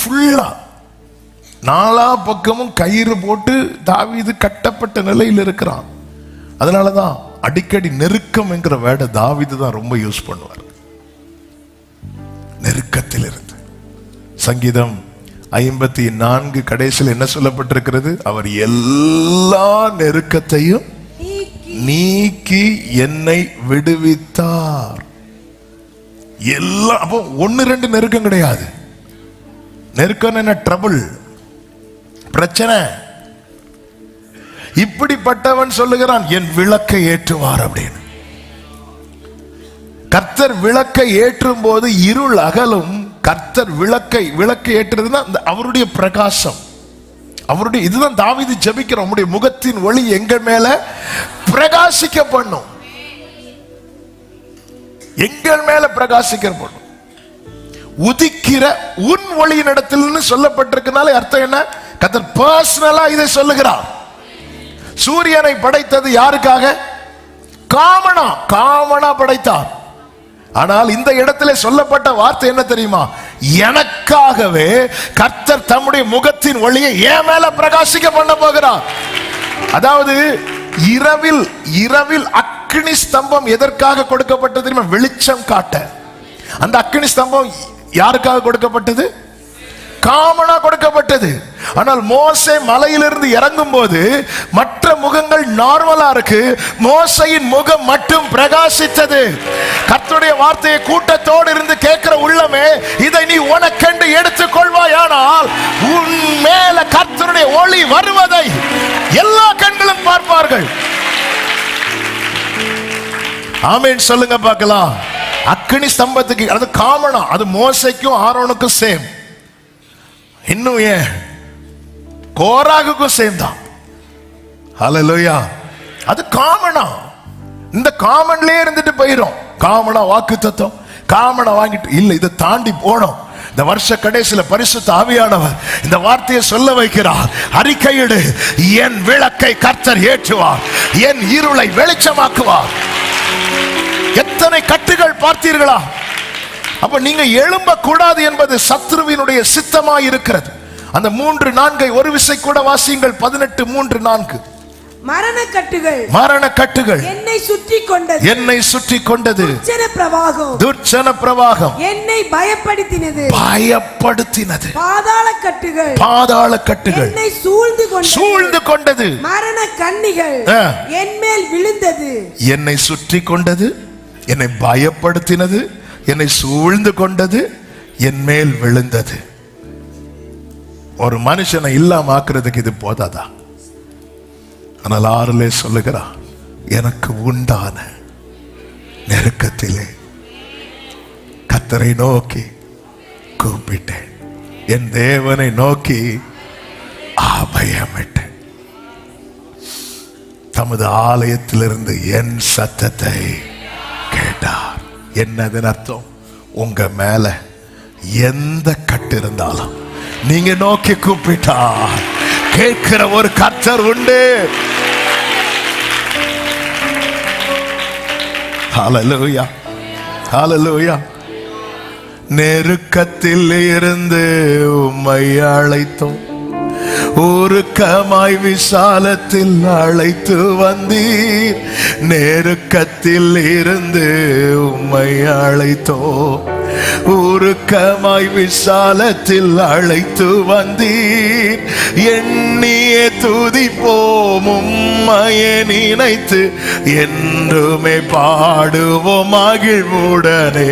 ஃபுல்லா நாலா பக்கமும் கயிறு போட்டு தாவீது கட்டப்பட்ட நிலையில் இருக்கிறான். அதனாலதான் அடிக்கடி நெருக்கம் என்கிற வேர்டை தாவீது தான் ரொம்ப யூஸ் பண்ணுவார். நெருக்கத்தில் இருந்து. சங்கீதம் 54 கடைசியில் என்ன சொல்லப்பட்டிருக்கிறது? அவர் எல்லா நெருக்கத்தையும் நீக்கி என்னை விடுவித்தார். எல்லாம். அப்போ 1-2 நெருக்கம் கிடையாது. நெருக்கம் என்ன? ட்ரபிள், பிரச்சனை. இப்படிப்பட்டவன் சொல்லுகிறான், என் விளக்கை ஏற்றுவார் அப்படின்னு. கர்த்தர் விளக்கை ஏற்றும் போது இருள் அகலும். கர்த்தர் விளக்கை ஏற்றுறதுன்னா அவருடைய பிரகாசம், அவருடைய. இதுதான் தாவீது ஜெபிக்கிறோம், நம்முடைய முகத்தின் ஒளி எங்கள் மேல பிரகாசிக்க பண்ணும், எங்கள் மேல பிரகாசிக்க பண்ணும். உதிக்கிற உன் ஒளியின் இடத்தில் சொல்லப்பட்டிருக்கனால அர்த்தம் என்ன? கர்த்தர் பர்சனலா இதை சொல்லுகிறார். சூரியனை படைத்தது யாருக்காக? காமனா படைத்தார். ஆனால் இந்த இடத்திலே சொல்லப்பட்ட வார்த்தை என்ன தெரியுமா? எனக்காகவே கர்த்தர் தம்முடைய முகத்தின் ஒளியை என் மேல பிரகாசிக்க பண்ண போகிறார். அதாவது இரவில் அக்கினி ஸ்தம்பம் எதற்காக கொடுக்கப்பட்டது தெரியுமா? வெளிச்சம் காட்ட. அந்த அக்கினி ஸ்தம்பம் யாருக்காக கொடுக்கப்பட்டது? காமனா கொடுக்கப்பட்டது. ஆனால் மோசே மலையிலிருந்து இறங்கும் போது மற்ற முகங்கள் நார்மலா இருக்கு, மோசையின் முகம் மட்டும் பிரகாசித்தது. கர்த்தருடைய வார்த்தையை கூட்டத்தோடு இருந்து கேட்கிற உள்ளமே, இதை நீ உனக்கென்று எடுத்துக் கொள்வாயானால் உன் மேல கர்த்தருடைய ஒளி வருவதை எல்லா கண்களும் பார்ப்பார்கள். ஆமென் சொல்லுங்க பார்க்கலாம். அக்கினி ஸ்தம்பத்துக்கு அது காமனா, அது மோசைக்கும் ஆரோனுக்கும் சேம். இன்னும் ஏன் கோராகுக்கும் சேர்ந்தான். ஹல்லேலூயா. அது காமனா, இந்த காமன்லயே இருந்துட்டு போயிடும். காமனா வாக்குத்தத்தம், காமனா வாங்கிட்டு இல்ல, இதை தாண்டி போனோம். இந்த வருஷ கடைசியில பரிசுத்த ஆவியானவர் இந்த வார்த்தையை சொல்ல வைக்கிறார். அறிக்கையிடு, என் விளக்கை கர்த்தர் ஏற்றுவார், என் இருளை வெளிச்சமாக்குவார். எத்தனை கட்டுகள் பார்த்தீர்களா? அப்ப நீங்க எழும்ப கூடாது என்பது சத்ருவினுடைய சித்தமாய் இருக்கிறது. அந்த 3:4 ஒரு விசை கூட வாசியுங்கள். 18:3-4. மரண கட்டுகள், மரண கட்டுகள் என்னை சுற்றி கொண்டது, என்னை சுற்றி கொண்டது. துர்ச்சன பிரவாகம், துர்ச்சன பிரவாகம் என்னை பயப்படுத்தினது, பயப்படுத்தினது. பாதாள கட்டுகள், பாதாள கட்டுகள் என்னை சூழ்ந்து கொண்டது, சூழ்ந்து கொண்டது. மரண கண்ணிகள் என் மேல் விழுந்தது. என்னை சுற்றி கொண்டது, என்னை பயப்படுத்தினது, என்னை சூழ்ந்து கொண்டது, என் மேல் விழுந்தது. ஒரு மனுஷனை இல்லாம ஆக்குறதுக்கு இது போதாதா? ஆனால் 6 சொல்லுகிறார், எனக்கு உண்டான நெருக்கத்திலே கர்த்தரை நோக்கி கூப்பிட்டேன், என் தேவனை நோக்கி அபயமிட்டேன். தமது ஆலயத்திலிருந்து என் சத்தத்தை கேட்டார். என்னதன் அர்த்தம்? உங்க மேல எந்த கட்டு இருந்தாலும் நீங்க நோக்கி கூப்பிட்டார் கேட்கிற ஒரு கர்த்தர் உண்டு. ஹல்லேலூயா, ஹல்லேலூயா. நெருக்கத்தில் இருந்து உம்மை அழைத்தோம், உருக்கமாய் விசாலத்தில் அழைத்து வந்தீர். நெருக்கத்தில் இருந்து உம்மை அழைத்தோம், உருக்கமாய் விசாலத்தில் அழைத்து வந்தீர். எண்ணிய துதிப்போம் உம்மையை நினைத்து, என்றுமே பாடுவோம் மகிழ்வுடனே.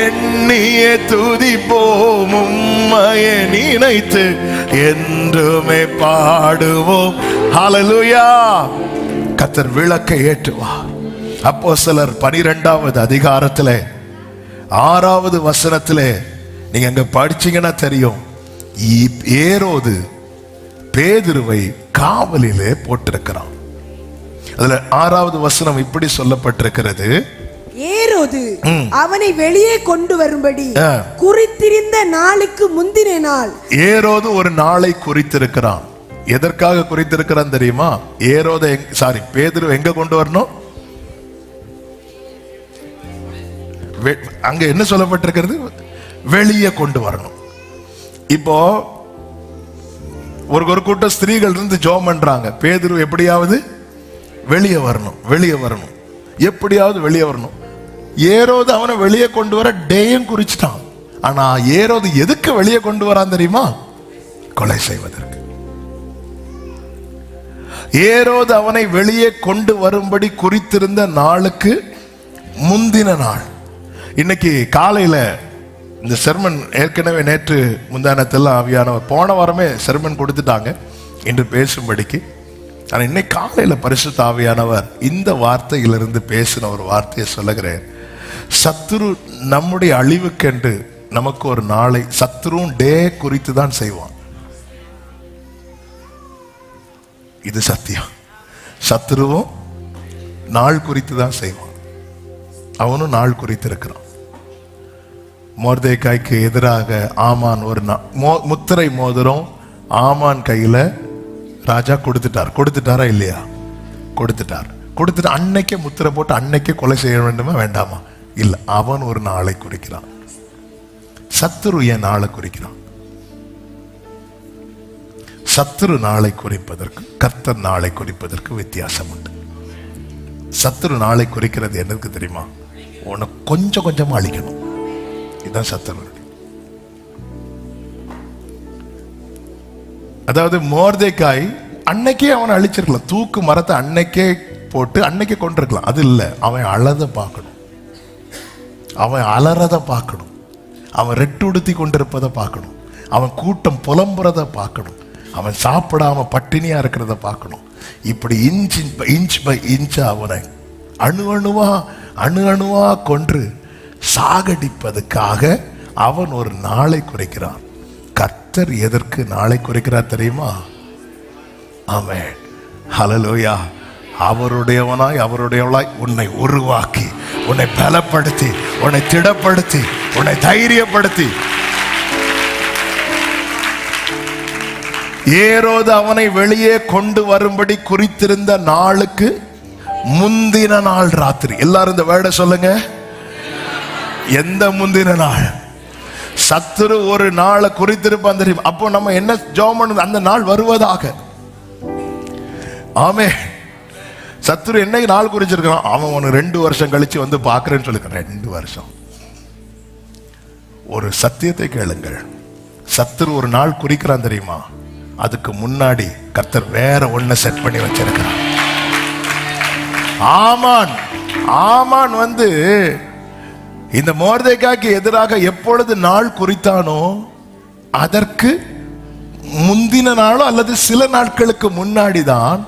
எண்ணிய துதிப்போம் உம்மையை நினைத்து, என்றுமே பாடுவோம். ஹல்லேலூயா. கர்த்தர் விளக்கை ஏற்றுவார். அப்போஸ்தலர் 12வது அதிகாரத்திலே 6வது வசனத்திலே நீங்க அங்க படிச்சீங்கன்னா தெரியும், ஏரோது பேதுருவை காவலிலே போட்டிருக்கிறான். அதுல 6வது வசனம் இப்படி சொல்லப்பட்டிருக்கிறது, ஏரோது அவனை வெளியே கொண்டு வரும்படி குறித்திருந்த நாளுக்கு முந்தின நாள். ஏரோது ஒரு நாளை குறித்திருக்கிறான். எதற்காக குறித்திருக்கிறான் தெரியுமா? ஏரோது பேதுரு எங்க கொண்டு வரணும்? அங்க என்ன சொல்லப்பட்டிருக்கிறது? வெளியே கொண்டு வரணும். இப்போ ஒரு கூட்டம் ஸ்திரீகள் இருந்து ஜெபம் பண்றாங்க, பேதுரு எப்படியாவது வெளியே வரணும், வெளியே வரணும், எப்படியாவது வெளியே வரணும். ஏரோது அவனை வெளியே கொண்டு வர டேயும் குறிச்சிட்டான். ஆனா ஏரோது எதுக்கு வெளியே கொண்டு வரான் தெரியுமா? கொலை செய்வதற்கு. ஏரோது அவனை வெளியே கொண்டு வரும்படி குறித்திருந்த நாளுக்கு முந்தின நாள். இன்னைக்கு காலையில இந்த செர்மன் ஏற்கனவே நேற்று முந்தானத்தெல்லாம் ஆவியானவர் போன வாரமே செர்மன் கொடுத்துட்டாங்க இன்று பேசும்படிக்கு. ஆனால் இன்னைக்கு காலையில பரிசுத்த ஆவியானவர் இந்த வார்த்தையிலிருந்து பேசின ஒரு வார்த்தையை சொல்லுகிறேன். சத்துரு நம்முடைய அழிவுக்கென்று நமக்கு ஒரு நாளை, சத்துருவும் டே குறித்து தான் செய்வான். இது சத்தியம். சத்துருவும் நாள் குறித்து தான் செய்வான். அவனும் நாள் குறித்து இருக்கிறான். மொர்தெகாய்க்கு எதிராக ஆமான் ஒரு முத்திரை மோதிரம் ஆமான் கையில ராஜா கொடுத்துட்டாரா இல்லையா? கொடுத்துட்டு அன்னைக்கே முத்திரை போட்டு அன்னைக்கே கொலை செய்ய வேண்டுமா வேண்டாமா? இல்ல, அவன் ஒரு நாளை குறிக்கிறான். சத்துரு என் நாளை குறிக்கிறான். சத்துரு நாளை குறிப்பதற்கு கர்த்தர் நாளை குறிப்பதற்கு வித்தியாசம் உண்டு. சத்துரு நாளை குறிக்கிறது என்னருக்கு தெரியுமா? உனக்கு கொஞ்சம் கொஞ்சமா அழிக்கணும். இதுதான் சத்துரு. அதாவது மொர்தெகாய் அன்னைக்கே அவனை அழிச்சிருக்கலாம். தூக்கு மரத்தை அன்னைக்கே போட்டு அன்னைக்கே கொண்டிருக்கலாம். அது இல்லை, அவன் அழத பார்க்கணும், அவன் அலறத பார்க்கணும், அவன் ரெட்டுடுத்தி கொண்டிருப்பதை பார்க்கணும், அவன் கூட்டம் புலம்புறத பார்க்கணும், அவன் சாப்பிடாம பட்டினியா இருக்கிறத பார்க்கணும். இப்படி இன்ச் பை இன்ச் அவனை அணு அணுவா கொன்று சாகடிப்பதற்காக அவன் ஒரு நாளை குறைக்கிறான். கர்த்தர் கர்த்தர் எதற்கு நாளை குறிக்கிறார் தெரியுமா? ஆமென், ஹல்லேலூயா. அவருடையவனாய் அவருடையவளாய் உன்னை உருவாக்கி, உன்னை பலப்படுத்தி, உன்னை திடப்படுத்தி, உன்னை தைரியப்படுத்தி, ஏரோது அவனை வெளியே கொண்டு வரும்படி குறித்திருந்த நாளுக்கு முந்தின நாள் ராத்திரி. எல்லாரும் இந்த வேர்டை சொல்லுங்க. எந்த முந்தின நாள்? சத்துரு ஒரு நாளை குறித்திருப்பான் தெரியும். அப்போ நம்ம என்ன ஜெபம் பண்ணணும்? அந்த நாள் வருவதாக. ஆமே, சத்துரு என்னைக்கு நாள் குறிச்சிருக்கான்? அவன் உனக்கு 2 வருஷம் கழிச்சு வந்து பார்க்கிறேன்னு சொல்லிருக்கான். 2 வருஷம். ஒரு சத்தியத்தை கேளுங்கள், சத்துரு ஒரு நாள் குறிக்கிறான் தெரியுமா? அதுக்கு முன்னாடி கர்த்தர் வேற ஒன்ன செட் பண்ணி வச்சிருக்கிறான். ஆமான் வந்து இந்த மொர்தெகாய்க்கு எதிராக எப்பொழுது நாள் குறித்தானோ அதற்கு முந்தின நாளோ அல்லது சில நாட்களுக்கு முன்னாடி தான்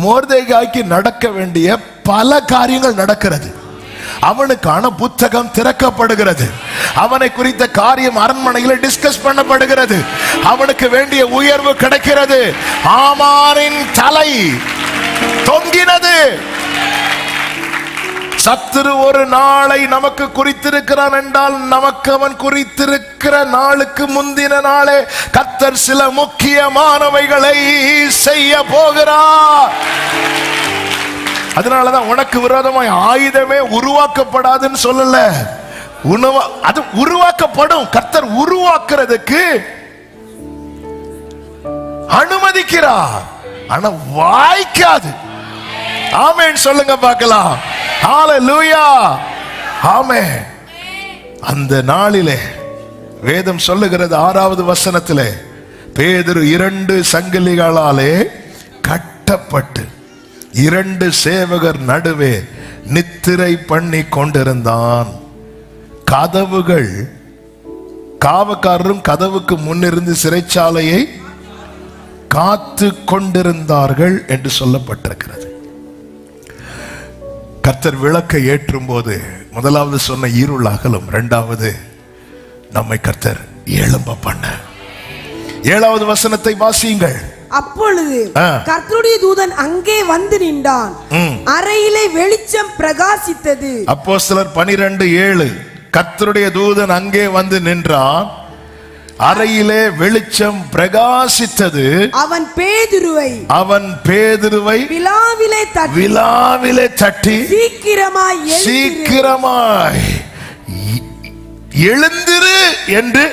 மொர்தெகாய்க்கு நடக்க வேண்டிய பல காரியங்கள் நடக்கிறது. அவனுக்கான புத்தகம் திறக்கப்படுகிறது. அவனை குறித்த காரியம் அரண்மனையில் டிஸ்கஸ் பண்ணப்படுகிறது. அவனுக்கு வேண்டிய உயர்வு கிடைக்கிறது. ஆமானின் தலை தொங்கினது. சத்துரு ஒரு நாளை நமக்கு குறித்திருக்கிறான் என்றால் நமக்கு அவன் குறித்திருக்கிற நாளுக்கு முந்தின நாளே கர்த்தர் சில முக்கியமானவைகளை செய்ய போகிறார். அதனாலதான் உனக்கு விரோதமாய் ஆயுதமே உருவாக்கப்படாதுன்னு சொல்லல. அது உருவாக்கப்படும். கர்த்தர் உருவாக்குறதுக்கு அனுமதிக்கிறார், ஆனா வாய்க்காது. ஆமென் சொல்லுங்க பார்க்கலாம். ஹல்லேலூயா. ஆமென். அந்த நாளிலே வேதம் சொல்லுகிறது 6வது வசனத்திலே, பேதுரு 2 சங்கிலிகளாலே கட்டப்பட்டு 2 சேவகர் நடுவே நித்திரை பண்ணி கொண்டிருந்தான். கதவுகள், காவக்காரரும் கதவுக்கு முன்னிருந்து சிறைச்சாலையை காத்து கொண்டிருந்தார்கள் என்று சொல்லப்பட்டிருக்கிறது. கர்த்தர் விளக்கை ஏற்றும் போது முதலாவது சொன்ன இருள் அகலும், 2வது நம்மை கர்த்தர் எழும்ப பண்ண. 7வது வசனத்தை வாசியுங்கள். அப்பொழுது கர்த்தருடைய தூதன் அங்கே வந்து நின்றான். அறையிலே வெளிச்சம் பிரகாசித்தது. அப்போஸ்தலர் 12:7. கர்த்தருடைய தூதன் அங்கே வந்து நின்றான், அறையிலே வெளிச்சம் பிரகாசித்தது. அவன் பேதுருவை விலாவிலே தட்டி சீக்கிரமாய் எழுந்திரு என்று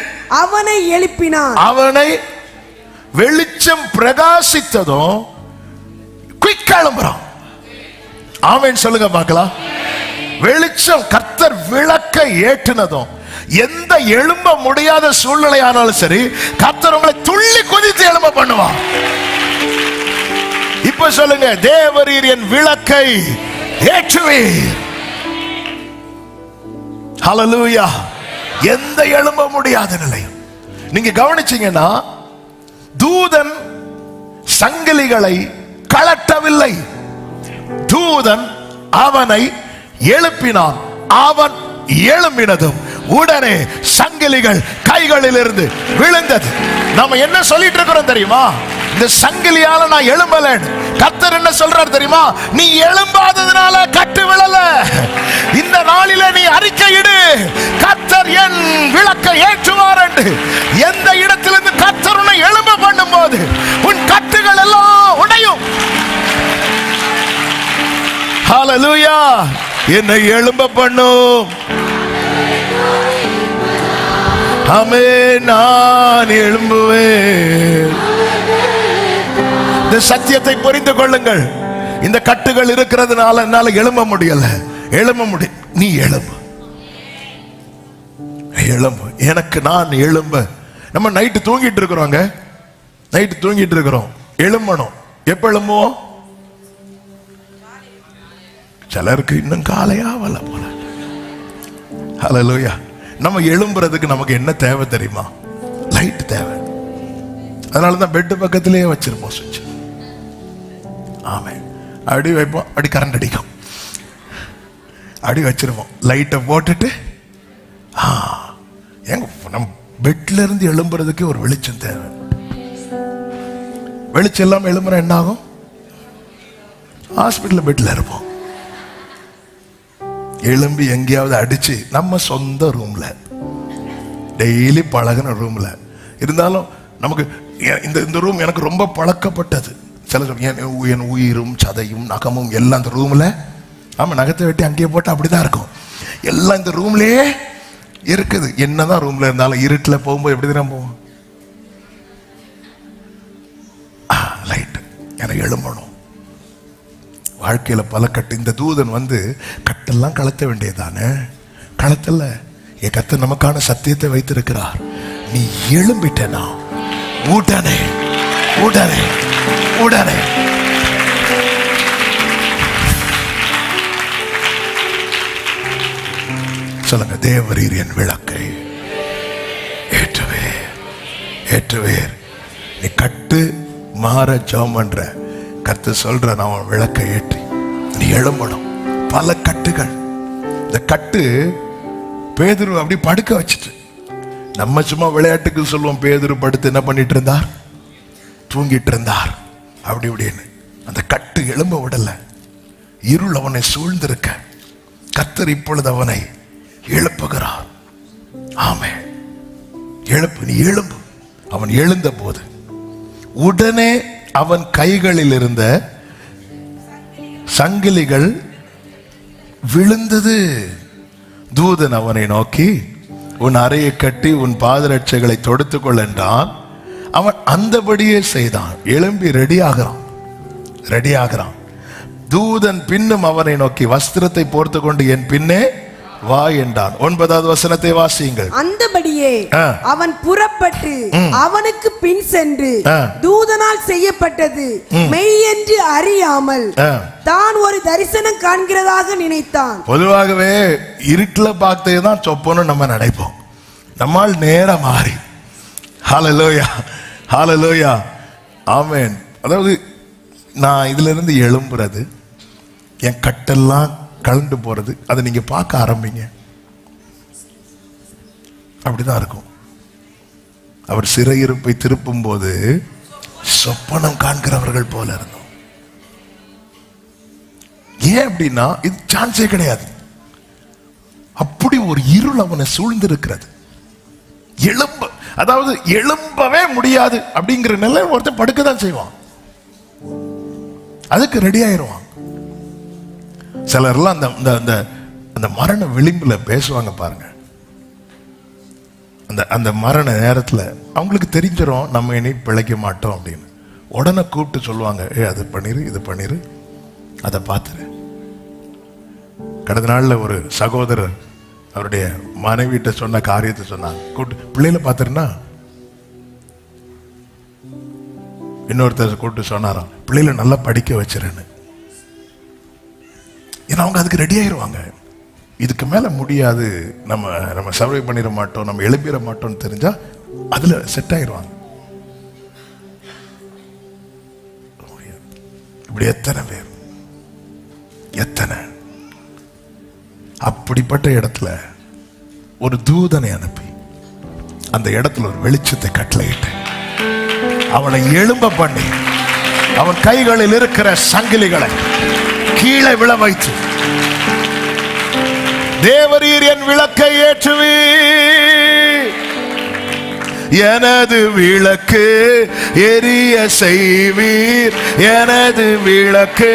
அவனை எழுப்பினான். அவனை வெளிச்சம் பிரகாசித்ததும் குயிக்கா எழும்புறான். ஆமென் சொல்லுங்க பார்க்கலாம். வெளிச்சம், கர்த்தர் விளக்கை ஏற்றினதும் எந்த எழும்ப முடியாத சூழ்நிலை ஆனாலும் சரி, கர்த்தர் உங்களை துள்ளி குதித்து எழும்ப பண்ணுவான். இப்ப சொல்லுங்க, தேவரீர் என் விளக்கை ஏற்றுவீர். ஹல்லேலூயா. எந்த எழும்ப முடியாத நிலையும் நீங்க கவனிச்சீங்கன்னா, தூதன் சங்கிலிகளை கழட்டவில்லை. தூதன் அவனை எழுப்பினான். அவன் எழும்பினதும் உடனே சங்கிலிகள் கைகளில் இருந்து விழுந்தது. நாம என்ன சொல்லிட்டு இருக்கிறோம் தெரியுமா? இந்த சங்கிலியால நான் எழும்பலேன். கர்த்தர் என்ன சொல்றார் தெரியுமா? நீ எழும்பாததுனால கட்டு விழல. இந்த நாளிலே நீ அறிக்கையிடு, கர்த்தர் என் விளக்கை ஏற்றுவார் என்று. எந்த இடத்திலிருந்து கர்த்தர் உன்னை எழும்ப பண்ணும் போது உன் கட்டுகள் எல்லாம் உடையும். ஹல்லேலூயா. என்னை எழும்ப பண்ணும். ஆமென். நான் எழும்புவேன். இந்த சத்தியத்தை புரிந்து கொள்ளுங்கள். இந்த கட்டுகள் இருக்கிறதுனால என்னால எழும்ப முடியல. நீ எழும்பு. எனக்கு நான் எழும்ப. நம்ம நைட்டு தூங்கிட்டு இருக்கிறோங்க. எழும்பணும். எப்ப எழும்புவோம்? சிலருக்கு இன்னும் காலையாவல போல. ஹல்லேலூயா. நம்ம எழும்புறதுக்கு நமக்கு என்ன தேவை தெரியுமா? லைட் தேவை. அதனாலதான் பெட் பக்கத்திலேயே வச்சிருப்போம் சுவிட்ச். ஆமென். அடி வைப்போம், அடி கரண்ட் அடிக்கும். அடி வச்சிருப்போம், லைட்டை போட்டுட்டு. எங்க நம்ம பெட்ல இருந்து எழும்புறதுக்கு ஒரு வெளிச்சம் தேவை. வெளிச்சம் இல்லாம எழும்புற என்ன ஆகும்? ஹாஸ்பிட்டல் பெட்ல இருப்போம். எழும்பி எங்கேயாவது அடிச்சு நம்ம சொந்த ரூம்ல டெய்லி பழகின ரூம்ல இருந்தாலும் நமக்கு இந்த ரூம் எனக்கு ரொம்ப பழக்கப்பட்டது. சில என் உயிரும் சதையும் நகமும் எல்லாம் இந்த ரூம்ல, ஆமா நகத்தை வெட்டி அங்கேயே போட்டு அப்படிதான் இருக்கும். எல்லாம் இந்த ரூம்லயே இருக்குது. என்னதான் ரூம்ல இருந்தாலும் இருட்டில் போகும்போது எப்படி தான் போவோம்? லைட் எனக்கு எழும்பணும். வாழ்க்கையில பல கட்டு. இந்த தூதன் வந்து கட்டெல்லாம் கலத்த வேண்டியதானே, கலத்தல்ல. என் கர்த்தர் நமக்கான சத்தியத்தை வைத்திருக்கிறார். நீ எழும்பிட்டனா உடனே உடனே உடனே சொல்லுங்க, தேவரீர் என் விளக்கை ஏற்றுவேர் ஏற்றுவேர். நீ கட்டு மாற ஜெபம் பண்ற, கர்த்தர் சொல்ற நான் விளக்கை ஏற்றி நீ எழும்பணும். பல கட்டுகள். இந்த கட்டு பேதுரு அப்படி படுக்க வச்சுட்டு, நம்ம சும்மா விளையாட்டுக்கு சொல்லுவோம் பேதுரு படுத்து என்ன பண்ணிட்டு இருந்தார்? தூங்கிட்டு இருந்தார் அப்படி இப்படின்னு. அந்த கட்டு எழும்ப விடல. இருள் அவனை சூழ்ந்திருக்க கர்த்தர் இப்பொழுது அவனை எழுப்புகிறார். ஆமென். எழுப்பு, நீ எழும்பு. அவன் எழுந்த போது உடனே அவன் கைகளில் இருந்த சங்கிலிகள் விழுந்தது. தூதன் அவனை நோக்கி உன் அறையை கட்டி உன் பாதரட்சைகளை தொடுத்துக் கொள் என்றான். அவன் அந்தபடியே செய்தான். எழும்பி ரெடி ஆகிறான். தூதன் பின்னும் அவனை நோக்கி வஸ்திரத்தை போர்த்து கொண்டு என் பின்னே வா என்றான். 9வது வசனத்தை வாசியுங்கள். அந்தபடியே அவன் புறப்பட்டு அவனுக்கு பின் சென்று தூதனால் செய்யப்பட்டது மெய் என்று அறியாமல் தான் ஒரு தரிசனம் காண்கிறதாக நினைத்தான். பொதுவாகவே இருட்டில் பார்த்தே தான் சொப்பன்னு நம்ம நினைப்போம். நம்மால் நேரம் மாறி. ஹல்லேலூயா ஹல்லேலூயா ஆமென். அதாவது நான் இதுல இருந்து எழும்புறது, என் கட்டெல்லாம் கலந்து போறது, அதை நீங்க பார்க்க ஆரம்பிங்க. அப்படிதான் இருக்கும். அவர் சிறையிருப்பை திருப்பும் போது சொப்பனம் காண்கிறவர்கள் போல இருந்தோம். ஏன் அப்படின்னா இது சான்ஸே கிடையாது. அப்படி ஒரு இருள் அவனை சூழ்ந்திருக்கிறது. அதாவது எழும்பவே முடியாது அப்படிங்கிற நிலை ஒருத்தன் படுக்கதான் செய்வான். அதுக்கு ரெடி ஆயிடுவான். சிலர்லாம் அந்த மரண விளிம்புல பேசுவாங்க பாருங்க. அந்த மரண நேரத்தில் அவங்களுக்கு தெரிஞ்சிடும் நம்ம இனி பிழைக்க மாட்டோம் அப்படின்னு. உடனே கூப்பிட்டு சொல்லுவாங்க, அது பண்ணிரு, இது பண்ணிரு, அதை பார்த்துரு. கடந்த நாளில் ஒரு சகோதரர் அவருடைய மனைவிட்ட சொன்ன காரியத்தை சொன்னாங்க. கூப்பிட்டு பிள்ளைகளை பார்த்துருன்னா இன்னொருத்தர் கூப்பிட்டு சொன்னாராம், பிள்ளைகளை நல்லா படிக்க வச்சிருன்னு. ஏன்னா அவங்க அதுக்கு ரெடி ஆயிடுவாங்க. இதுக்கு மேல முடியாது, நம்ம சர்வை பண்ணிட மாட்டோம், நம்ம எழுப்பிட மாட்டோம்னு தெரிஞ்சா அதுல செட் ஆயிடுவாங்க. இப்படி எத்தனை பேர், எத்தனை அப்படிப்பட்ட இடத்துல ஒரு தூதனை அனுப்பி அந்த இடத்துல ஒரு வெளிச்சத்தை கட்டளையிட்டு அவனை எழும்ப பண்ணி அவன் கைகளில் இருக்கிற சங்கிலிகளை கீழே விழ வைத்து, தேவரீர் என் விளக்கை ஏற்றுவீர், எனது விளக்கு எரிய செய்வீர், எனது விளக்கு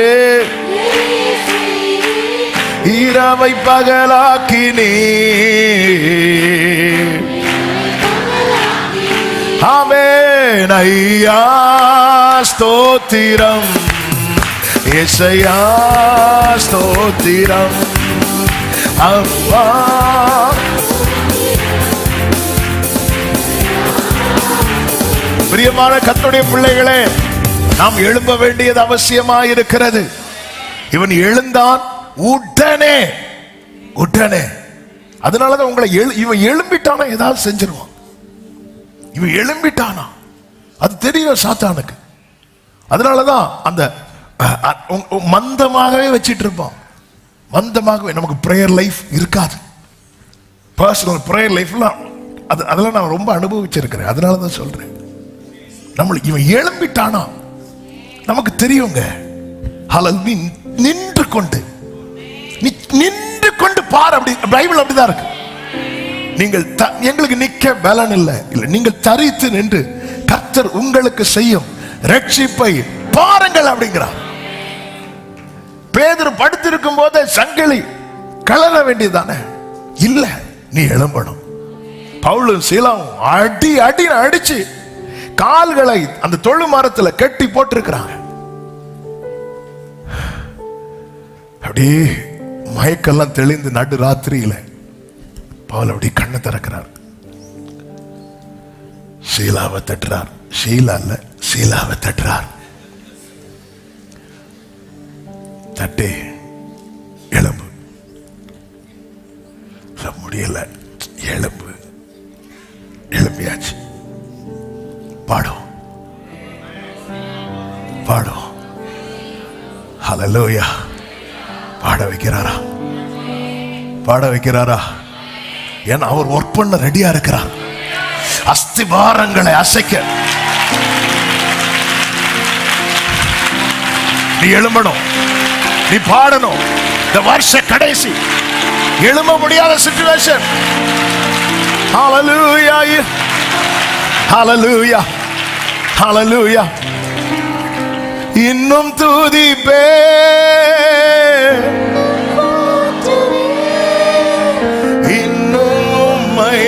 இரவை பகலாக்கினீ. ஆமென். ஐயா ஸ்தோத்திரம், இயேசையா ஸ்தோத்திரம். அப்பா பிரியமான கர்த்தருடைய பிள்ளைகளே, நாம் எழும்ப வேண்டியது அவசியமாயிருக்கிறது. இவன் எழுந்தான் உடனே. அதனாலதான் உங்களை இவன் எழும்பிட்டானா ஏதாவது செஞ்சிருவான். இவன் எழும்பிட்டானா அது தெரியும் சாத்தானுக்கு. அதனாலதான் அந்த மந்தமாகவே வச்சிட்டு இருப்பான். மந்தமாகவே நமக்கு பிரேயர் லைஃப் இருக்காது. பர்சனல் பிரேயர் லைஃப்லாம் அதெல்லாம் நான் ரொம்ப அனுபவிச்சிருக்கிறேன். அதனாலதான் சொல்றேன், நம்மளுக்கு இவன் எழும்பிட்டானா நமக்கு தெரியுங்க. நீ நின்று கொண்டு பார். அப்படி பைபிள் அப்படிதான் இருக்கு. நீங்கள் எங்களுக்கு நிக்க பலன் இல்லை, நீங்கள் தரித்து நின்று கர்த்தர் உங்களுக்கு செய்யும் ரட்சிப்பை பாருங்கள் அப்படிங்கிறார். பேதுரு படுத்திருக்கும் போதே சங்கிலி கலர வேண்டியதானே? இல்ல, நீ எழும்பணும். பவுலும் சீலாவும் அடி அடி அடிச்சு கால்களை அந்த தொழு மரத்துல கட்டி போட்டிருக்கிறாங்க. அப்படியே மயக்கெல்லாம் தெளிந்து நடு ராத்திரியில பவுல் அப்படி கண்ணை திறக்கிறார். சீலாவை தட்டுறார். ஷீலா இல்ல, சீலாவை தட்டுறார். தட்டி எலும்பு. முடியல, எலும்பு. எலும்பியாச்சு. பாடும் பாடும். ஹல்லேலூயா. பாட வைக்கிறாரா? பாட வைக்கிறாரா? ஏன்னா அவர் ஒர்க் பண்ண ரெடியா இருக்கிறார். அஸ்திபாரங்களை அசைக்க நீ எழும்பணும், நீ பாடணும். இந்த வருஷ கடைசி எழும்ப முடியாத சிச்சுவேஷன். ஹல்லேலூயா, ஹல்லேலூயா, ஹல்லேலூயா. இன்னும் துதிப்பே, இன்னும் உம்மை.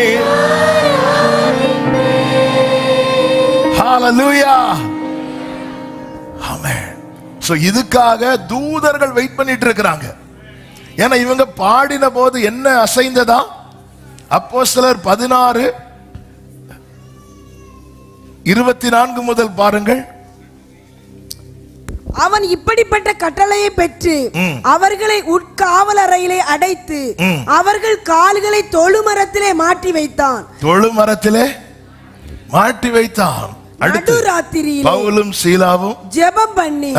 ஹல்லேலூயா, ஆமென். சோ இதுக்காக தூதர்கள் வெயிட் பண்ணிட்டு இருக்கிறாங்க. ஏன்னா இவங்க பாடின போது என்ன அசைந்ததா? அப்போஸ்தலர் 16:24 முதல் பாருங்கள். அவன் இப்படிப்பட்ட கட்டளையை பெற்று அவர்களை உட்காவலறையிலே அடைத்து அவர்கள் கால்களை தொழுமரத்திலே மாட்டி வைத்தான். தொழுமரத்திலே மாட்டி வைத்தான். நடுராத்திரியில் பவுலும் சீலாவும் ஜெபம் பண்ணி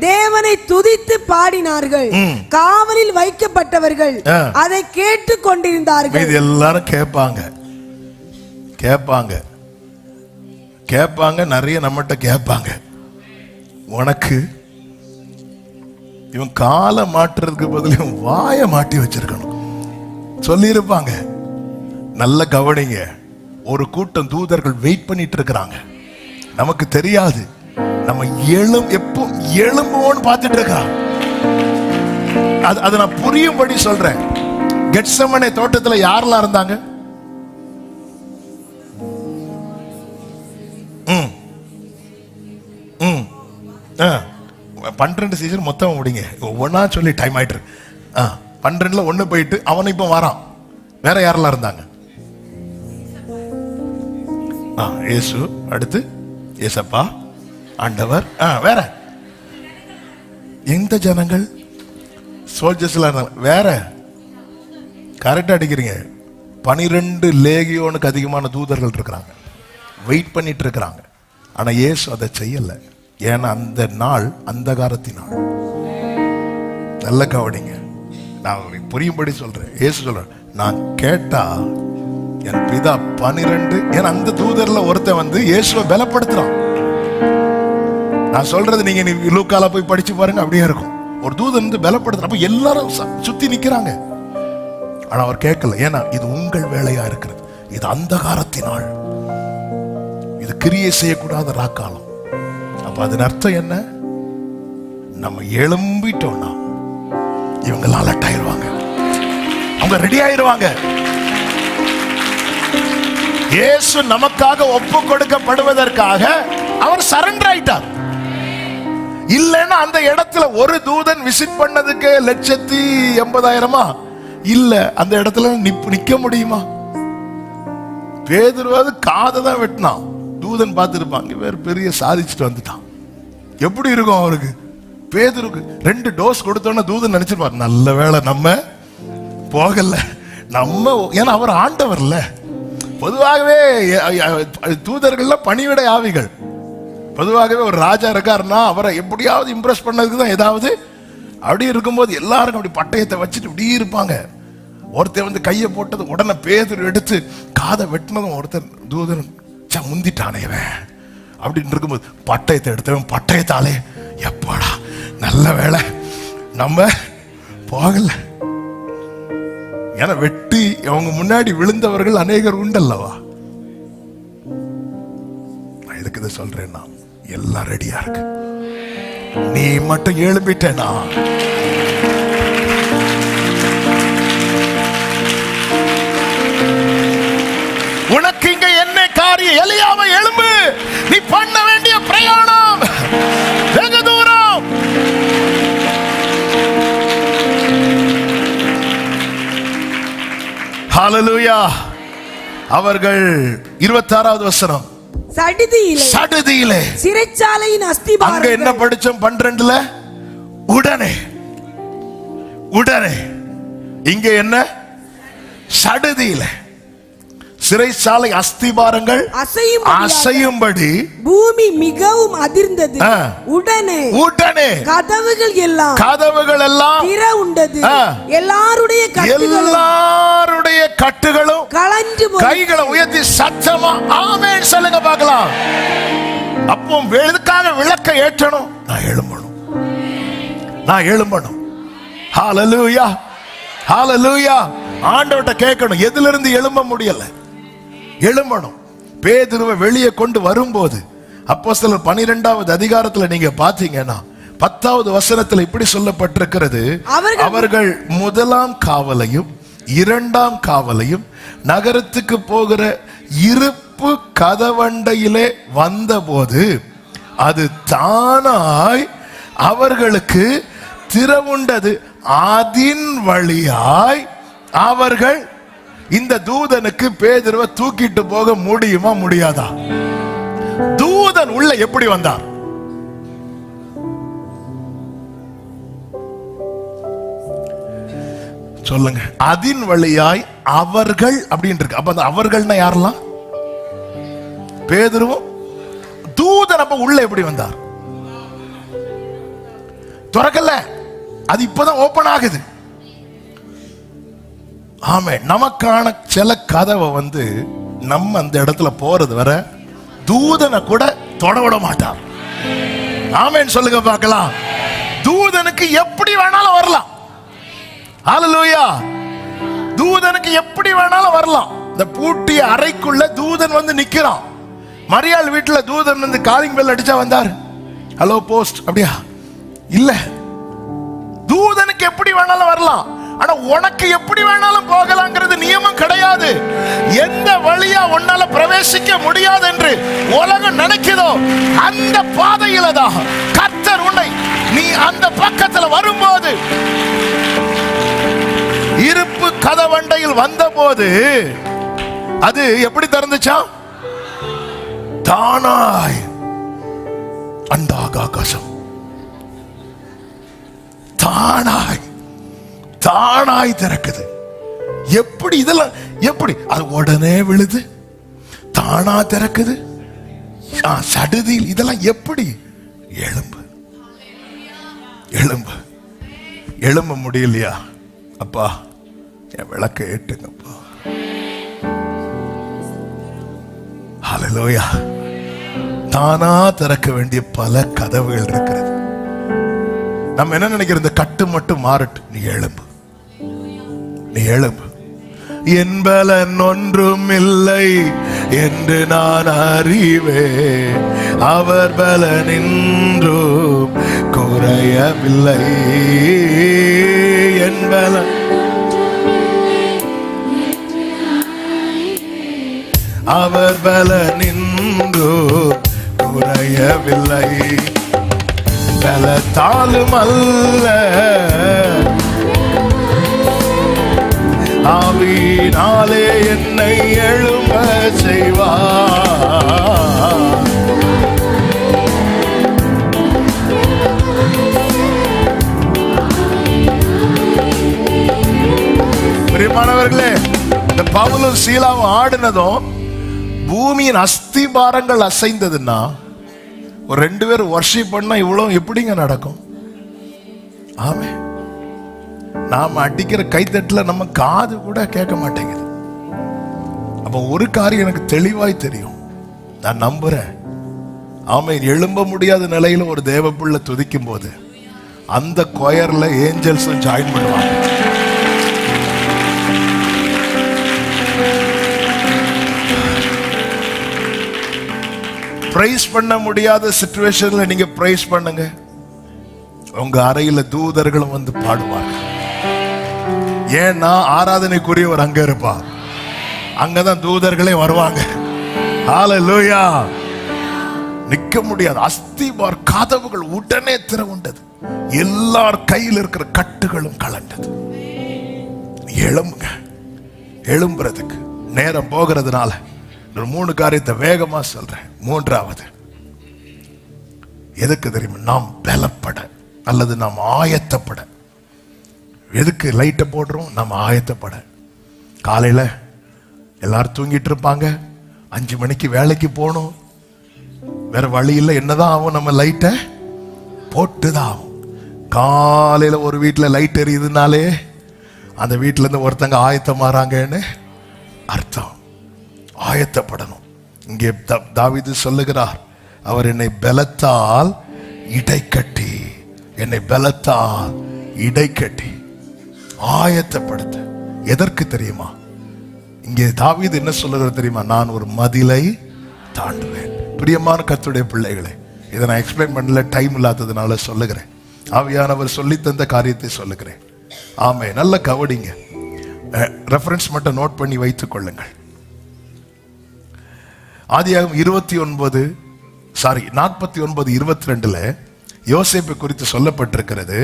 தேவனை துதித்து பாடினார்கள். காவலில் வைக்கப்பட்டவர்கள் அதை கேட்டுக் கொண்டிருந்தார்கள். இது எல்லாரும் கேட்பாங்க, கேட்பாங்க, கேட்பாங்க. நிறைய நம்மகிட்ட கேட்பாங்க. உனக்கு இவன் காலை மாட்டுறதுக்கு பதிலும் வாயை மாட்டி வச்சிருக்கணும் சொல்லி இருப்பாங்க. நல்ல கவனிங்க. ஒரு கூட்டம் தூதர்கள் வெயிட் பண்ணிட்டு இருக்கிறாங்க. நமக்கு தெரியாது. நம்ம எப்போ எழும்புவோன்னு பார்த்துட்டு இருக்கிறோம். அது நான் புரியும்படி சொல்றேன். கெத்செமனே தோட்டத்தில் யாரெல்லாம் இருந்தாங்க? 12 சீசன் மொத்தம் முடிங்க. ஒன்னா சொல்லி டைம் ஆயிட்டு 12ல 1 போயிட்டு அவன் இப்ப வரான். வேற யாரெல்லாம் இருந்தாங்க? இயேசு, அடுத்து ஏசப்பா, ஆண்டவர், வேற எந்த ஜனங்கள்? சோல்ஜர்ஸ்ல இருந்தாங்க. வேற கரெக்டா அடிக்கிறீங்க. 12 லேகியோனுக்கு அதிகமான தூதர்கள் இருக்கிறாங்க, வெயிட் பண்ணிட்டு இருக்கிறாங்க. ஆனா இயேசு அதை செய்யல. ஏன்னா அந்த நாள் அந்தகாரத்தின் நாள். நல்ல கவனிங்க. நான் புரியும்படி சொல்றேன். இயேசு சொல்றேன், நான் கேட்டா என் பிதா 12, ஏன்னா அந்த தூதர்ல ஒருத்தன் வந்து இயேசுவை பலப்படுத்துறான். நான் சொல்றது நீங்க லூக்கால போய் படிச்சு பாருங்க, அப்படியே இருக்கும். ஒரு தூதன் வந்து பலப்படுத்துறான். அப்ப எல்லாரும் சுத்தி நிக்கிறாங்க. ஆனா அவர் கேட்கல. ஏன்னா இது உங்கள் வேலையா இருக்கிறது. இது அந்தகாரத்தினாள். இது கிரியை செய்யக்கூடாத ராக்காலம். அப்ப அதன் அர்த்தம் என்ன? நம்ம எழும்பிட்டோம்னா இவங்க அலர்ட் ஆயிருவாங்க, அவங்க ரெடி ஆயிருவாங்க. இயேசு நமக்காக ஒப்பு கொடுக்கப்படுவதற்காக அவர் சரண்டர் ஆயிட்டார். இல்லைன்னா அந்த இடத்துல ஒரு தூதன் விசிட் பண்ணதுக்கு 180,000 இல்ல, அந்த இடத்துல நிக்க முடியுமா? பேதுருவாது காதை தான் வெட்டினான். தூதன் பார்த்திருப்பாங்க, வேற பெரிய சாதிச்சுட்டு வந்துட்டான். எப்படி இருக்கும் அவருக்கு? பேதுருக்கு 2 டோஸ் கொடுத்தோன்னா தூதன் நினைச்சிருப்பார், நல்ல வேளை நம்ம போகல. நம்ம ஏன்னா அவர் ஆண்டவர்ல. பொதுவாகவே தூதர்கள்ல பணிவிடை ஆவிகள். பொதுவாகவே ஒரு ராஜா இருக்காருன்னா அவரை எப்படியாவது இம்ப்ரெஸ் பண்ணதுக்கு தான் ஏதாவது. அப்படி இருக்கும்போது எல்லாருக்கும் அப்படி பட்டயத்தை வச்சுட்டு இப்படி இருப்பாங்க. ஒருத்தர் வந்து கையை போட்டது உடனே பேதுரு எடுத்து காதை வெட்டினதும் ஒருத்தர் தூதன் முந்திட்டானே அப்படின்னு இருக்கும்போது பட்டயத்தை எடுத்தவன் பட்டயத்தாலே எப்பாடா நல்ல வேலை நம்ம போகல. ஏன்னா வெட்டி அவங்க முன்னாடி விழுந்தவர்கள் அநேகர் உண்டல்லவா. நான் எதுக்கு இதை சொல்றேன்னா, எல்லாம் ரெடியா இருக்கு, நீ மட்டும் எழும்பிட்டேனா. உனக்கு இங்க என்ன காரியம்? எலியாவை எழும்பு, நீ பண்ண வேண்டிய பிரயாணம் வெகு தூரம். ஹல்லேலூயா. அவர்கள் 26வது வசனம், சடுதியிலே சிறைச்சாலையின் அஸ்திபாரங்கள். அங்க என்ன படிச்சோம் 12ல? உடனே. இங்க என்ன? சடுதியிலே சிறைச்சாலை அஸ்திபாரங்கள் அசையும்படி பூமி மிகவும் அதிர்ந்தது. உடனே கதவுகள் எல்லாம் திறவுண்டது. எல்லாருடைய கட்டுகளும் கலண்டு கைகளை உயர்த்தி சத்தமா ஆமென் சொல்லுங்க பார்க்கலாம். அப்போ எதுக்காக விளக்க ஏற்றணும்? நான் எழும்பணும். ஹல்லேலூயா, ஹல்லேலூயா. ஆண்டவர்ட்ட கேட்கணும், எதிலிருந்து இருந்து எழும்ப முடியல? எழும்பணும். பேதுருவை வெளியே கொண்டு வரும்போது அப்போஸ்தலர் 12வது அதிகாரத்துல நீங்க பாத்தீங்கன்னா 10வது வசனத்துல இப்படி சொல்லப்பட்டிருக்கிறது, அவர்கள் முதலாம் காவலையும் இரண்டாம் காவலையும் நகரத்துக்கு போகிற இருப்பு கதவண்டையிலே வந்தபோது அது தானாய் அவர்களுக்கு திறவுண்டது. அதின் வழியாய் அவர்கள் இந்த தூதனுக்கு பேதுருவை தூக்கிட்டு போக முடியுமா முடியாதா? தூதன் உள்ள எப்படி வந்தார்? சொல்லுங்க. அதின் வழியாய் அவர்கள் அப்படின்னு இருக்கு. அப்ப அந்த அவர்கள்னா யாரெல்லாம்? பேதுருவும் தூதன். அப்ப உள்ள எப்படி வந்தார்? திறக்கல, அது இப்பதான் ஓபன் ஆகுது. ஆமே. நமக்கான சில கதவை வந்து நம்ம அந்த இடத்துல போறது வர தூதனை கூட தொட விட மாட்டார். ஆமேன்னு சொல்லுங்க பார்க்கலாம். தூதனுக்கு எப்படி வேணாலும் வரலாம். ஹல்லேலூயா. தூதனுக்கு எப்படி வேணாலும் வரலாம். இந்த பூட்டிய அறைக்குள்ள தூதன் வந்து நிக்கிறான். மரியாள் வீட்டுல தூதன் வந்து காலிங் பெல் அடிச்சா வந்தார். ஹலோ போஸ்ட் அப்படியா? இல்ல. தூதனுக்கு எப்படி வேணாலும் வரலாம். ஆனா உனக்கு எப்படி வேணாலும் போகலாங்கிறது நியமம் கிடையாது. எந்த வழியா உன்னால பிரவேசிக்க முடியாது என்று உலகம் நினைக்குதோ அந்த பாதையில தான் கர்த்தர் உன்னை, நீ அந்த பக்கத்துல வரும்போது, இருப்பு கதவண்டையில் வந்தபோது அது எப்படி திறந்துச்சா? தானாய் அந்த ஆகாசம் தானாய் திறக்குது. எப்படி இதெல்லாம் எப்படி? அது உடனே விழுது, தானா திறக்குது, சடுதியில். இதெல்லாம் எப்படி? எழும்ப முடியலையா? அப்பா என் விளக்க ஏட்டுங்கப்பா. ஹல்லேலூயா. தானா திறக்க வேண்டிய பல கதவுகள் இருக்கிறது. நம்ம என்ன நினைக்கிறோம்? இந்த கட்டு மட்டும் மாறட்டு. நீ எழும்பு. என் பலன் ஒன்றும் இல்லை என்று நான் அறிவேன், அவர் பலன் இன்றும் குறையவில்லை. என் பலன் அவர் பலன் இன்றும் குறையவில்லை. பலத்தாலும் அல்ல, ஆவியினாலே என்னை எழும்ப செய்வார். பிரியமானவர்களே, இந்த பவுலும் சீலாவும் ஆடினதும் பூமியின் அஸ்திபாரங்கள் அசைந்ததுன்னா, ஒரு 2 பேர் வர்ஷிப் பண்ணா இவ்வளவு எப்படிங்க நடக்கும்? ஆமே. நாம அடிக்கிற கைத்தட்டுல நம்ம காது கூட கேட்க மாட்டேங்குது. அப்ப ஒரு காரியம் எனக்கு தெளிவாய் தெரியும், நான் நம்புறேன். ஆமென். எழும்ப முடியாத நிலையில ஒரு தேவ பிள்ளை துதிக்கும் போது அந்த கொயர்ல ஏஞ்சல்ஸும் ஜாயின் பண்ணுவாங்க. பிரைஸ் பண்ண முடியாத சிச்சுவேஷன்ல நீங்க பிரைஸ் பண்ணுங்க, உங்க அறையில தூதர்களும் வந்து பாடுவாங்க. ஏன்னா ஆராதனைக்குரியவர் அங்க இருப்பார், அங்கதான் தூதர்களே வருவாங்க. ஹல்லேலூயா. நிக்க முடியாது. அஸ்திபார் கதவுகள் உடனே திறவுண்டது, எல்லார் கையில் இருக்கிற கட்டுகளும் கலண்டது. எழும்புங்க. எழும்புறதுக்கு நேரம் போகிறதுனால 3 காரியத்தை வேகமா சொல்றேன். 3வது எதுக்கு தெரியுமா? நாம் பலப்பட அல்லது நாம் ஆயத்தப்பட. எதுக்கு லைட்டை போடுறோம்? நாம் ஆயத்தப்பட. காலையில எல்லாரும் தூங்கிட்டு இருப்பாங்க, 5 மணிக்கு வேலைக்கு போகணும், வேற வழி இல்லை. என்னதான் ஆகும்? நம்ம லைட்டை போட்டுதான் ஆகும். காலையில ஒரு வீட்டில் லைட் எரியுதுனாலே அந்த வீட்டுல இருந்து ஒருத்தங்க ஆயத்தமாறாங்கன்னு அர்த்தம். ஆயத்தப்படணும். இங்கே தாவீது சொல்லுகிறார், அவர் என்னை பலத்தால் இடைக்கட்டி, என்னை பலத்தால் இடைக்கட்டி ஆயத்தப்படுத்த. எதற்கு தெரியுமா? இங்கே தாவீது என்ன சொல்லுகிறார் தெரியுமா? நான் ஒரு மதிலை தாண்டுவேன். பிரியமான கர்த்தருடைய பிள்ளைகளே, இதை நான் எக்ஸ்பிளைன் பண்ணல, டைம் இல்லாததுனால சொல்லுகிறேன். ஆவியானவர் சொல்லி தந்த காரியத்தை சொல்லுகிறேன். ஆமே. நல்ல கவனிங்க. ரெஃபரன்ஸ் மட்டும் நோட் பண்ணி வைத்துக் கொள்ளுங்கள். ஆதியாகமம் 49:22 யோசேப்பு குறித்து சொல்லப்பட்டிருக்கிறது.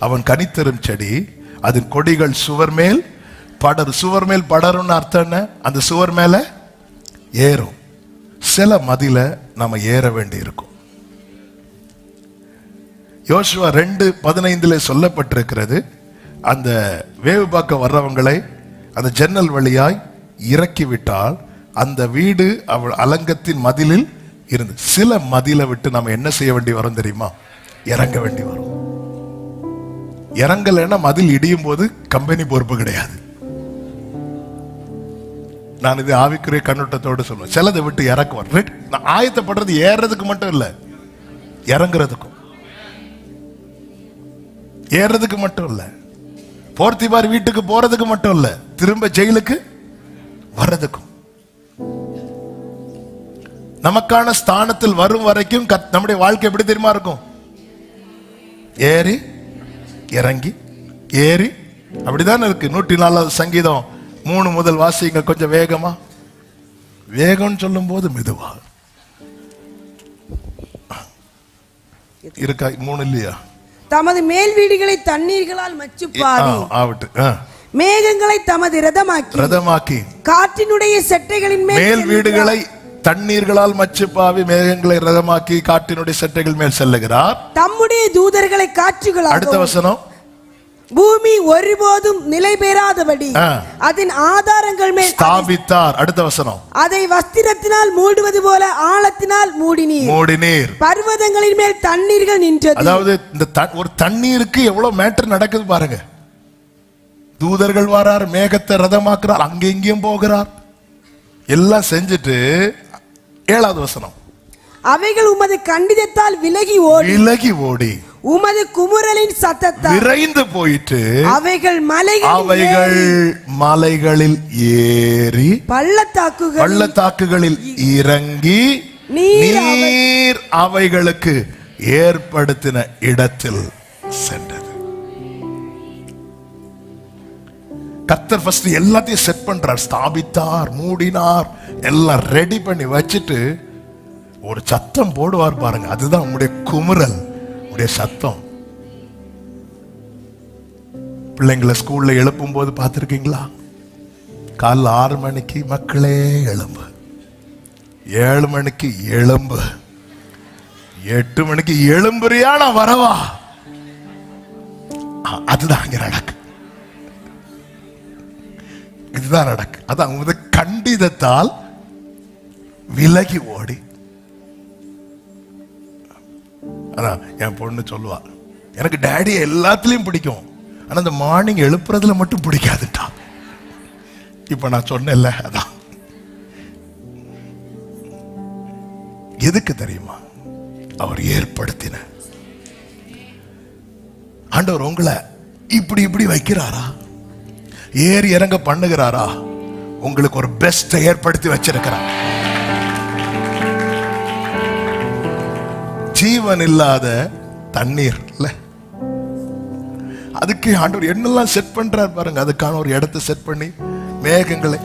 அவன் கனித்தரும் செடி, அதன் கொடிகள் சுவர் மேல் படரும். சுவர் மேல் படரும்னு அர்த்தம் என்ன? அந்த சுவர் மேல ஏறும். சில மதில நாம ஏற வேண்டி இருக்கும். யோசுவா 2:15 சொல்லப்பட்டிருக்கிறது, அந்த வேவு பார்க்க வர்றவங்களை அந்த ஜன்னல் வழியாய் இறக்கிவிட்டால் அந்த வீடு அவள் அலங்கத்தின் மதிலில் இருந்து. சில மதிலை விட்டு நம்ம என்ன செய்ய வேண்டி வரும் தெரியுமா? இறங்க வேண்டி வரும். இறங்கலைன்னா மதில் இடியும் போது கம்பெனி பொறுப்பு கிடையாது. நான் இது ஆவிக்குரிய கண்ணோட்டத்தோடு சொல்லுவேன். சிலதை விட்டு இறக்குவார். நான் ஆயத்தப்படுறது ஏறதுக்கு மட்டும் இல்லை, இறங்குறதுக்கும். ஏறதுக்கு மட்டும் இல்ல, போர்த்திபார் வீட்டுக்கு போறதுக்கு மட்டும் இல்ல, திரும்ப ஜெயிலுக்கு வர்றதுக்கும். நமக்கான ஸ்தானத்தில் வரும் வரைக்கும் நம்முடைய வாழ்க்கை எப்படி தெரியுமா இருக்கும்? ஏறி இறங்கி ஏறி அப்படிதான் இருக்கு. 104 சங்கீதம் 3 முதல் வாசிங்க கொஞ்சம் வேகமா. வேகம் சொல்லும் போது மெதுவா இருக்கா? 3 இல்லையா? தமது மேல் வீடுகளை தண்ணீர்களால் மச்சுப்பாவி, மேகங்களை தமது ரதமாக்கி காற்றினுடைய செட்டைகளின் மேல் வீடுகளை தண்ணீர்களால் மச்சுப்பாவி, மேகங்களை ரதமாக்கி காற்றினுடைய செட்டைகள் மேல் செல்லுகிறார். தம்முடைய தூதர்களை காற்றுகளாக. அடுத்த வசனம், பூமி ஒருபோதும் நிலை பெறாதபடி அதன் ஆதாரங்கள் மேல் ஸ்தாபித்தார். அடுத்த வசனம், அதை வஸ்திரத்தினால் மூடுவது போல ஆழத்தினால் மூடினீர். பர்வதங்களின் மேல் தண்ணீர்கள் நின்றது. அதாவது இந்த ஒரு தண்ணீருக்கு எவ்வளவு மேட்டர் நடக்குது பாருங்க. தூதர்கள் வரார், மேகத்தை ரதமாக்குறார், அங்க இங்கேயும் போகிறார், எல்லாம் செஞ்சுட்டு 7வது வசனம், அவைகள் உமது கண்டிதத்தால் விலகி ஓடி உமது குமுறலின் சத்தத்தால் விரைந்து போயிட்டு அவைகள் மலைகளில் ஏறி பள்ளத்தாக்குகளில் இறங்கி நீர் அவைகளுக்கு ஏற்படுத்தின இடத்தில் சென்றது. கர்த்தர் ஃபர்ஸ்ட் எல்லாத்தையும் செட் பண்றார். ஸ்தாபித்தார், மூடினார், எல்லாம் ரெடி பண்ணி வச்சுட்டு ஒரு சத்தம் போடுவார் பாருங்க. அதுதான் உங்களுடைய குமுறல், உங்களுடைய சத்தம். பிள்ளைங்களை ஸ்கூல்ல எழுப்பும் போது பார்த்திருக்கீங்களா? காலைல 6 மணிக்கு மக்களே எழும்பு, 7 மணிக்கு எழும்பு, 8 மணிக்கு எழும்புறியா நான் வரவா? அதுதான் அங்க நடக்கு. இதுதான் நடக்கு. அதான் உங்க கண்டிதத்தால் விலகி ஓடி. அதான் என் பொண்ணு சொல்லுவா, எனக்கு டேடி எல்லாத்துலயும் பிடிக்கும், ஆனா அந்த மார்னிங் எழுப்புறதுல மட்டும் பிடிக்காதுட்டா. இப்ப நான் சொன்னேன்ல, அதான் எதுக்கு தெரியுமா? அவர் ஏற்படுத்தின. ஆண்டவர் உங்களை இப்படி இப்படி வைக்கிறாரா, ஏறி இறங்க பண்ணுகிறாரா, உங்களுக்கு ஒரு பெஸ்ட் ஏற்படுத்தி வச்சிருக்கிறார். ஜீவன் இல்லாத தண்ணீர் இல்ல, அதுக்கு ஆண்டவர் என்னெல்லாம் செட் பண்றார் பாருங்க. அதுக்கான ஒரு இடத்தை செட் பண்ணி மேகங்களை,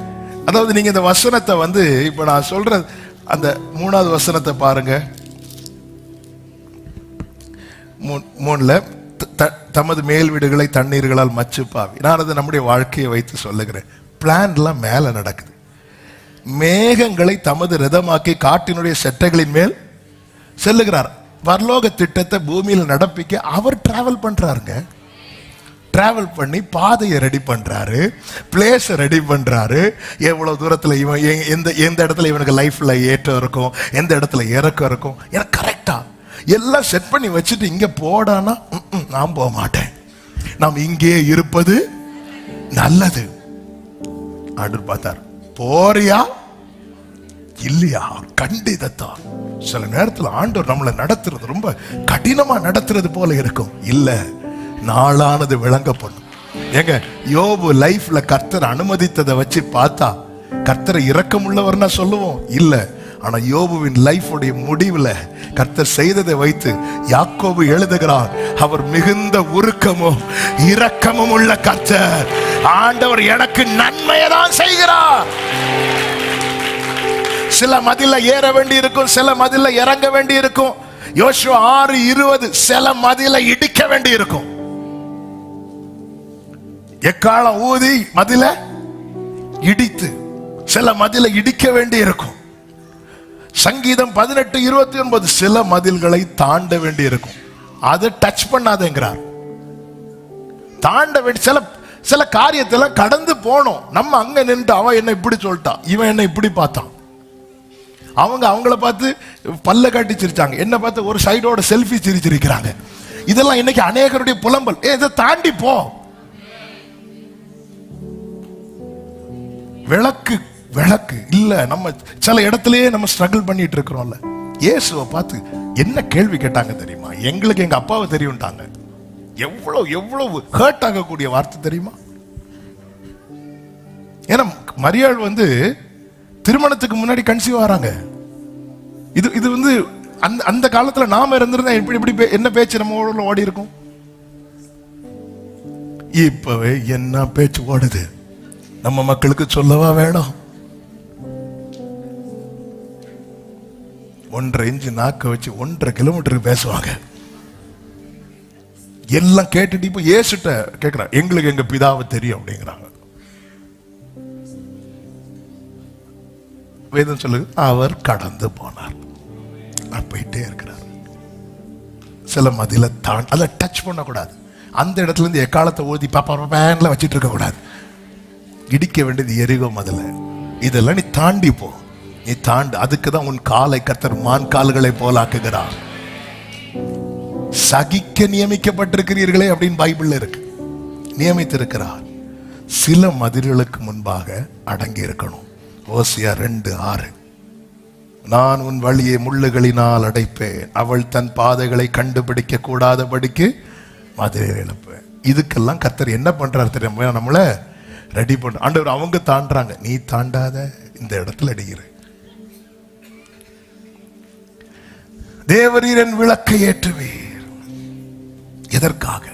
அதாவது நீங்க இந்த வசனத்தை இப்ப நான் சொல்ற அந்த 3வது வசனத்தை பாருங்க. 3ல தமது மேல் வீடுகளை தண்ணீர்களால் மச்சுப்பாவி. நான் அதை நம்முடைய வாழ்க்கையை வைத்து சொல்லுகிறேன். பிளான்லாம் மேல நடக்குது. மேகங்களை தமது ரதமாக்கி காட்டினுடைய செட்டைகளின் மேல் செல்லுகிறார். பரலோக திட்டத்தை பூமியில் நடப்பிக்க அவர் டிராவல் பண்றாருங்க. டிராவல் பண்ணி பாதையை ரெடி பண்றாரு, பிளேஸ் ரெடி பண்றாரு. எவ்வளவு தூரத்துல இவன் எந்த இடத்துல இவனுக்கு லைஃப்ல ஏற்றம் இருக்கும், எந்த இடத்துல இறக்கம் இருக்கும், எனக்கு கரெக்டா எல்லாம் செட் பண்ணி வச்சுட்டு இங்க போடானா நான் போக மாட்டேன், நாம் இங்கே இருப்பது நல்லது. ஆண்டவர் பார்த்தார், போறியா இல்லையா? கண்டிதத்தான். சில நேரத்துல ஆண்டவர் நம்மளை நடத்துறது ரொம்ப கடினமா நடத்துறது போல இருக்கும். இல்ல, நாளானது விளங்கப்படும். ஏங்க, யோபு லைஃப்ல கர்த்தர் அனுமதித்ததை வச்சு பார்த்தா கர்த்தரை இரக்கம் உள்ளவர்னா சொல்லுவோம் இல்ல. ஆனா யோபுவின் லைஃப் உடைய முடிவுல கர்த்தர் செய்ததை வைத்து யாக்கோபு எழுதுகிறார், அவர் மிகுந்த உருக்கமும் இரக்கமும் உள்ள கர்த்தர். ஆண்டவர் எனக்கு நன்மையை தான் செய்கிறார். சில மதில ஏற வேண்டி இருக்கும், சில மதில இறங்க வேண்டி இருக்கும். யோசுவா 6:20 சில மதில இடிக்க வேண்டி இருக்கும். எக்காலம் ஊதி மதில இடித்து சில மதில இடிக்க வேண்டி இருக்கும். சங்கீதம் 18:29 சில மதில்களை தாண்ட வேண்டி இருக்கும். அதை டச் பண்ணாதேங்கிறார். தாண்ட வேண்டி சில காரியத்துல கடந்து போனோம். நம்ம அங்க நின்று அவன் என்ன இப்படி சொல்லிட்டான், இவன் என்ன இப்படி பார்த்தான், அவங்கள பார்த்து பல்ல காட்டி சிரிச்சாங்க, என்ன பார்த்து ஒரு சைடோட செல்ஃபி சிரிச்சிருக்கிறாங்க. இதெல்லாம் இன்னைக்கு அநேகருடைய புலம்பல். இதை தாண்டி போ. விளக்கு இல்ல. நம்ம சில இடத்துலயே நம்ம ஸ்ட்ரகிள் பண்ணிட்டு இருக்கிறோம்ல. இயேசுவை பார்த்து என்ன கேள்வி கேட்டாங்க தெரியுமா? எங்களுக்கு எங்க அப்பாவை தெரியும்ட்டாங்க. எவ்வளவு ஹர்ட் ஆகக்கூடிய வார்த்தை தெரியுமா? ஏன்னா மரியாள் திருமணத்துக்கு முன்னாடி கன்சீவ் ஆறாங்க. இது அந்த காலத்துல நாம இருந்திருந்தா இப்படி என்ன பேச்சு நம்ம ஓடி இருக்கும். இப்பவே என்ன பேச்சு ஓடுது நம்ம மக்களுக்கு சொல்லவா வேணும்? 1.5 இன்ச்சு நாக்க வச்சு 1.5 கிலோமீட்டருக்கு பேசுவாங்க. எல்லாம் கேட்டுட்டு இப்ப ஏசுட்ட கேட்கிறாங்க, எங்களுக்கு எங்க பிதாவை தெரியும் அப்படிங்கிறாங்க. வேதம் சொல்லுது, அவர் கடந்து போனார். போயிட்டே இருக்கிறார். சில மதில அதை டச் பண்ண கூடாது. அந்த இடத்துல இருந்து எக்காலத்தை ஊதி பாப்பா வச்சிட்டு இருக்க கூடாது. இடிக்க வேண்டியது எரிகோ மதில. இதெல்லாம் நீ தாண்டி போ. நீ தாண்டு. அதுக்குதான் உன் காலை கர்த்தர் மான் கால்களை போல ஆக்குகிறார். சகிக்க நியமிக்கப்பட்டிருக்கிறீர்களே அப்படின்னு பைபிள்ல இருக்கு. நியமித்திருக்கிறார். சில மதில்களுக்கு முன்பாக அடங்கி இருக்கணும். ஓசியா 2:6 நான் உன் வழியை முள்ளுகளினால் அடைப்பேன், அவள் தன் பாதைகளை கண்டுபிடிக்க கூடாதபடிக்கு மதிலை எழுப்பேன். இதுக்கெல்லாம் கர்த்தர் என்ன பண்றாரு தெரியுமா? நம்மள ரெடி பண்ண. ஆண்டவர் அவங்க தாண்டாங்க, நீ தாண்டாத இந்த இடத்துல அடிக்கிற. தேவரீர் என் விளக்கை ஏற்றுவீர். எதற்காக?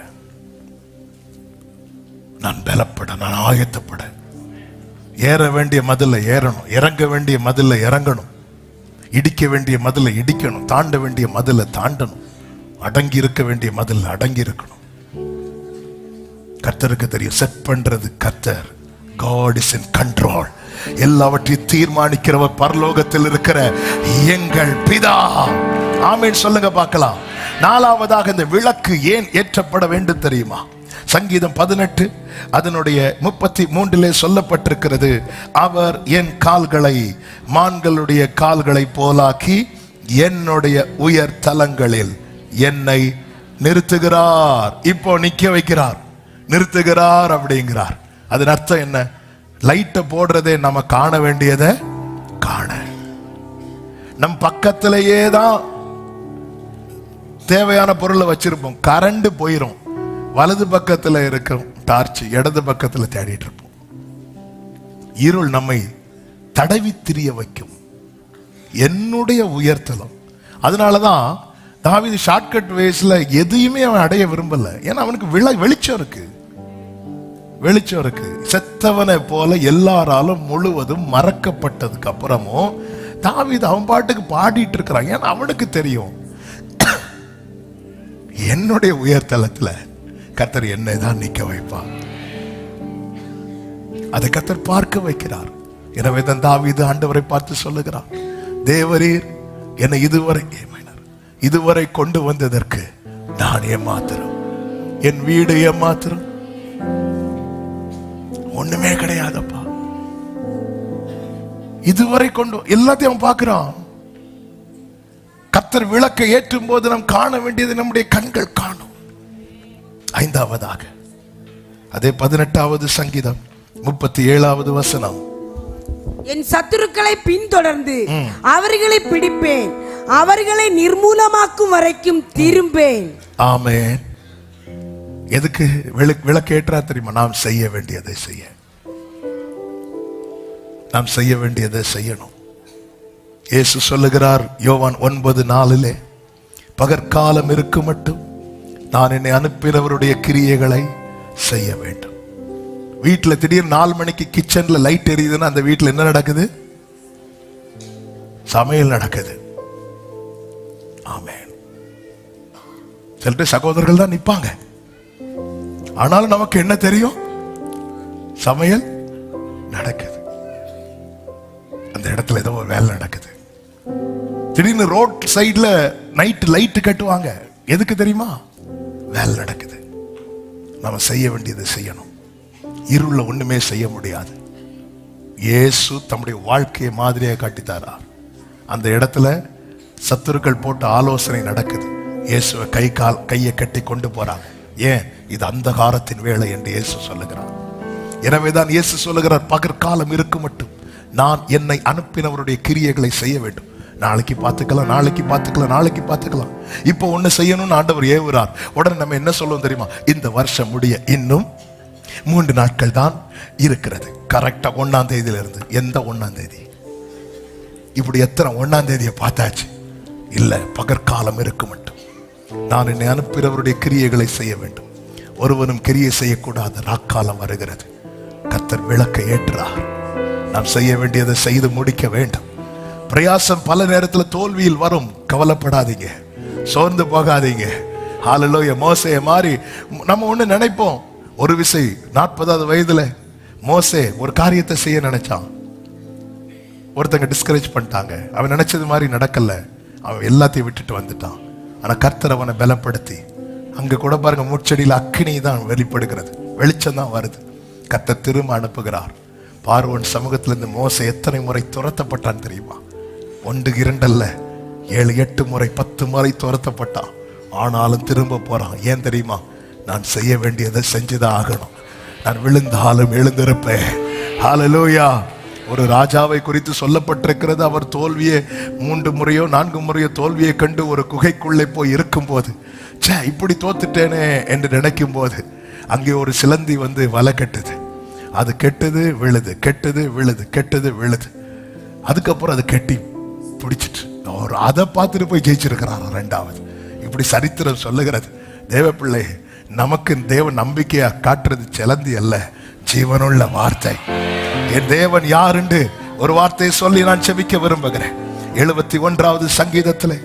நான் பலப்பட, நான் ஆயத்தப்பட. ஏற வேண்டிய மதில ஏறணும், இறங்க வேண்டிய மதில இறங்கணும், இடிக்க வேண்டிய மதில இடிக்கணும், தாண்ட வேண்டிய மதில தாண்டணும், அடங்கி இருக்க வேண்டிய மதில் அடங்கி இருக்கணும். கர்த்தருக்கு தெரியும் செட் பண்றது கர்த்தர். God is in control. எல்லாவற்றையும் தீர்மானிக்கிறவர் பரலோகத்தில் இருக்கிற எங்கள் பிதா. ஆமென் சொல்லுங்க பார்க்கலாம். 4வதாக இந்த விளக்கு ஏன் ஏற்றப்பட வேண்டும் தெரியுமா? சங்கீதம் 18 அதனுடைய 33 சொல்லப்பட்டிருக்கிறது, அவர் என் கால்களை மான்களுடைய கால்களை போலாக்கி என்னுடைய உயர் தலங்களில் என்னை நிறுத்துகிறார். இப்போ நிக்க வைக்கிறார். நிறுத்துகிறார் அப்படிங்கிறார். அதன் அர்த்தம் என்ன? லைட்டை போடுறதே நம்ம காண வேண்டியதை காண, நம் பக்கத்திலேயே தான் தேவையான பொருளை வச்சிருப்போம். கரண்ட் போயிரும், வலது பக்கத்துல இருக்கும் டார்ச் இடது பக்கத்துல தேடிட்டு இருப்போம். இருள் நம்மை தடவி திரிய வைக்கும். என்னுடைய உயர்த்தலம். அதனாலதான் தாவீது ஷார்ட்கட் வேஸ்ல எதையுமே அவன் அடைய விரும்பல. ஏன்னா அவனுக்கு வெளிச்சம் இருக்கு, வெளிச்சம் இருக்கு. செத்தவனை போல எல்லாராலும் முழுவதும் மறக்கப்பட்டதுக்கு அப்புறமும் தாவீது அவன் பாட்டுக்கு பாடிட்டு இருக்கிறான். ஏன்னா அவனுக்கு தெரியும், என்னுடைய உயர்தலத்துல கர்த்தர் என்னை தான் நிக்க வைப்பான். அதை கர்த்தர் பார்க்க வைக்கிறார். எனவே தான் தாவீது ஆண்டவரை பார்த்து சொல்லுகிறார், தேவரீர் என்னை இதுவரை கொண்டு வந்ததற்கு நான் ஏமாத்திரம், என் வீடு ஏமாத்திரம், ஒண்ணுமே கிடையாதப்பா. இதுவரை கொண்டு எல்லாத்தையும் அவன் பார்க்கிறான். கர்த்தர் விளக்கை ஏற்றும் போது நாம் காண வேண்டியது நம்முடைய கண்கள் காணும். ஐந்தாவதாக அதே 18வது சங்கீதம் 37வது வசனம், என் சத்துருக்களை பின்தொடர்ந்து அவர்களை பிடிப்பேன், அவர்களை நிர்மூலமாக்கும் வரைக்கும் திரும்பேன். ஆமென். எதுக்கு விளக்கேற்றா தெரியுமா? நாம் செய்ய வேண்டியதை செய்ய, நாம் செய்ய வேண்டியதை செய்யணும். இயேசு சொல்லுகிறார் யோவான் 9:4, பகற்காலம் இருக்கும் மட்டும் நான் என்னை அனுப்பினவருடைய கிரியைகளை செய்ய வேண்டும். வீட்டுல திடீர்னு 4 மணிக்கு கிச்சன்ல லைட் எரியுதுன்னா அந்த வீட்டுல என்ன நடக்குது? சமையல் நடக்குது. ஆமென். சில சகோதரர்கள் தான் நிப்பாங்க, ஆனாலும் நமக்கு என்ன தெரியும்? சமையல் நடக்குது, அந்த இடத்துல ஏதோ ஒரு வேலை நடக்குது. திடீர்னு ரோட் சைட்ல நைட் லைட் கட்டுவாங்க, எதுக்கு தெரியுமா? வேலை நடக்குது. நம்ம செய்ய வேண்டியதை செய்யணும். இருள ஒண்ணுமே செய்ய முடியாது. இயேசு தம்முடைய வாழ்க்கையை மாதிரியா காட்டித்தாரார். அந்த இடத்துல சத்துருக்கள் போட்ட ஆலோசனை நடக்குது. இயேசுவை கையை கட்டி கொண்டு போறாங்க. ஏன்? இது அந்தகாரத்தின் வேளை என்று இயேசு சொல்லுகிறார். எனவேதான் இயேசு சொல்லுகிறார், பகற்காலம் இருக்கும் மட்டும் நான் என்னை அனுப்பினவருடைய கிரியைகளை செய்ய வேண்டும். நாளைக்கு பார்த்துக்கலாம், நாளைக்கு பார்த்துக்கலாம், நாளைக்கு பார்த்துக்கலாம். இப்போ ஒண்ணு செய்யணும்னு ஆண்டவர் ஏவுறார். உடனே நம்ம என்ன சொல்லுவோம் தெரியுமா? இந்த வருஷம் முடிய இன்னும் 3 நாட்கள் தான் இருக்கிறது. கரெக்டா 1ஆம் தேதியில இருந்து. எந்த 1ஆம் தேதி? இப்படி எத்தனை 1ஆம் தேதியை பார்த்தாச்சு? இல்ல, பகற்காலம் இருக்கும் மட்டும் நான் என்னை அனுப்பினவருடைய கிரியைகளை செய்ய வேண்டும். ஒருவனும் கிரியை செய்யக்கூடாது, ராக்காலம் வருகிறது. கர்த்தர் விளக்கை ஏற்றார். நாம் செய்ய வேண்டியதை செய்து முடிக்க வேண்டும். பிரயாசம் பல நேரத்தில் தோல்வியில் வரும். கவலைப்படாதீங்க, சோர்ந்து போகாதீங்க. ஹல்லேலூயா. மோசே மாதிரி நம்ம ஒண்ணு நினைப்போம். ஒரு விசை 40வது வயதுல மோசே ஒரு காரியத்தை செய்ய நினைச்சான். ஒருத்தங்க டிஸ்கரேஜ் பண்ணிட்டாங்க. அவன் நினைச்சது மாதிரி நடக்கல. அவன் எல்லாத்தையும் விட்டுட்டு வந்துட்டான். ஆனா கர்த்தர் அவனை பலப்படுத்தி, அங்க கூட பாருங்க, முச்செடியில் அக்கினி தான் வெளிப்படுகிறது, வெளிச்சம் தான் வருது. கர்த்தர் திரும்ப அனுப்புகிறார். பார்வோன் சமூகத்திலிருந்து மோசே எத்தனை முறை துரத்தப்பட்டான் தெரியுமா? 1 2 அல்ல, 7 8 முறை 10 முறை துரத்தப்பட்டான். ஆனாலும் திரும்ப போறான். ஏன் தெரியுமா? நான் செய்ய வேண்டியதை செஞ்சுதான் ஆகணும். நான் விழுந்தாலும் எழுந்திருப்பேன். ஹல்லேலூயா. ஒரு ராஜாவை குறித்து சொல்லப்பட்டிருக்கிறது. அவர் தோல்வியை 3 முறையோ 4 முறையோ தோல்வியை கண்டு ஒரு குகைக்குள்ளே போய் இருக்கும் போது, இப்படி தோத்துட்டேனே என்று நினைக்கும் போது, அங்கே ஒரு சிலந்தி வந்து வலை கட்டுது. அது கெட்டது விழுது, கெட்டது விழுது, கெட்டது விழுது. அதுக்கப்புறம் அது கெட்டி பிடிச்சிட்டு அவர் அதை பார்த்துட்டு போய் ஜெயிச்சிருக்கிறார் 2வது. இப்படி சரித்திரம் சொல்லுகிறது. தேவ பிள்ளை, நமக்கு தேவ நம்பிக்கையா காட்டுறது சிலந்தி அல்ல, ஜீவனுள்ள வார்த்தை. என் தேவன் யார் என்று ஒரு வார்த்தையை சொல்லி நான் செபிக்க விரும்புகிறேன். 71வது சங்கீதத்திலே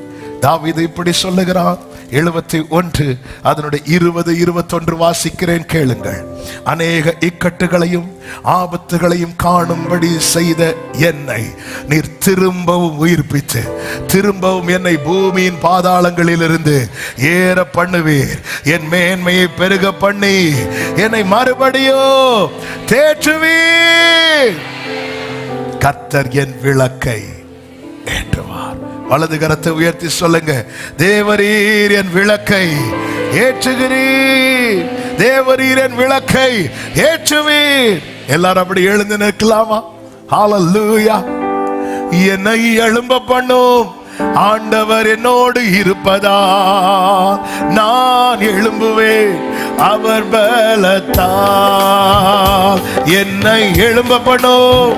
தாவீது இப்படி சொல்லுகிறான். 71 அதனுடைய 20 21 வாசிக்கிறேன், கேளுங்கள். அநேக இக்கட்டுகளையும் ஆபத்துகளையும் காணும்படி செய்த என்னை நீர் திரும்பவும் உயிர்ப்பித்து, திரும்பவும் என்னை பூமியின் பாதாளங்களில் இருந்து ஏற பண்ணுவீர். என் மேன்மையை பெருக பண்ணி என்னை மறுபடியோ தேற்றுவீர். கர்த்தர் என் விளக்கை ஏற்றுவார். வலது கரத்தை உயர்த்தி சொல்லுங்க, தேவரீர் என் விளக்கை ஏற்றுகிறீர். தேவரீர் என் விளக்கை ஏற்றுவீர். எல்லாரும் அப்படி எழுந்து நிற்கலாமா? ஹல்லேலூயா. என்னை எழும்ப பண்ணும் ஆண்டவர் என்னோடு இருப்பதா நான் எழும்புவேன் அவர் பலத்தால். என்னை எழும்ப பண்ணும்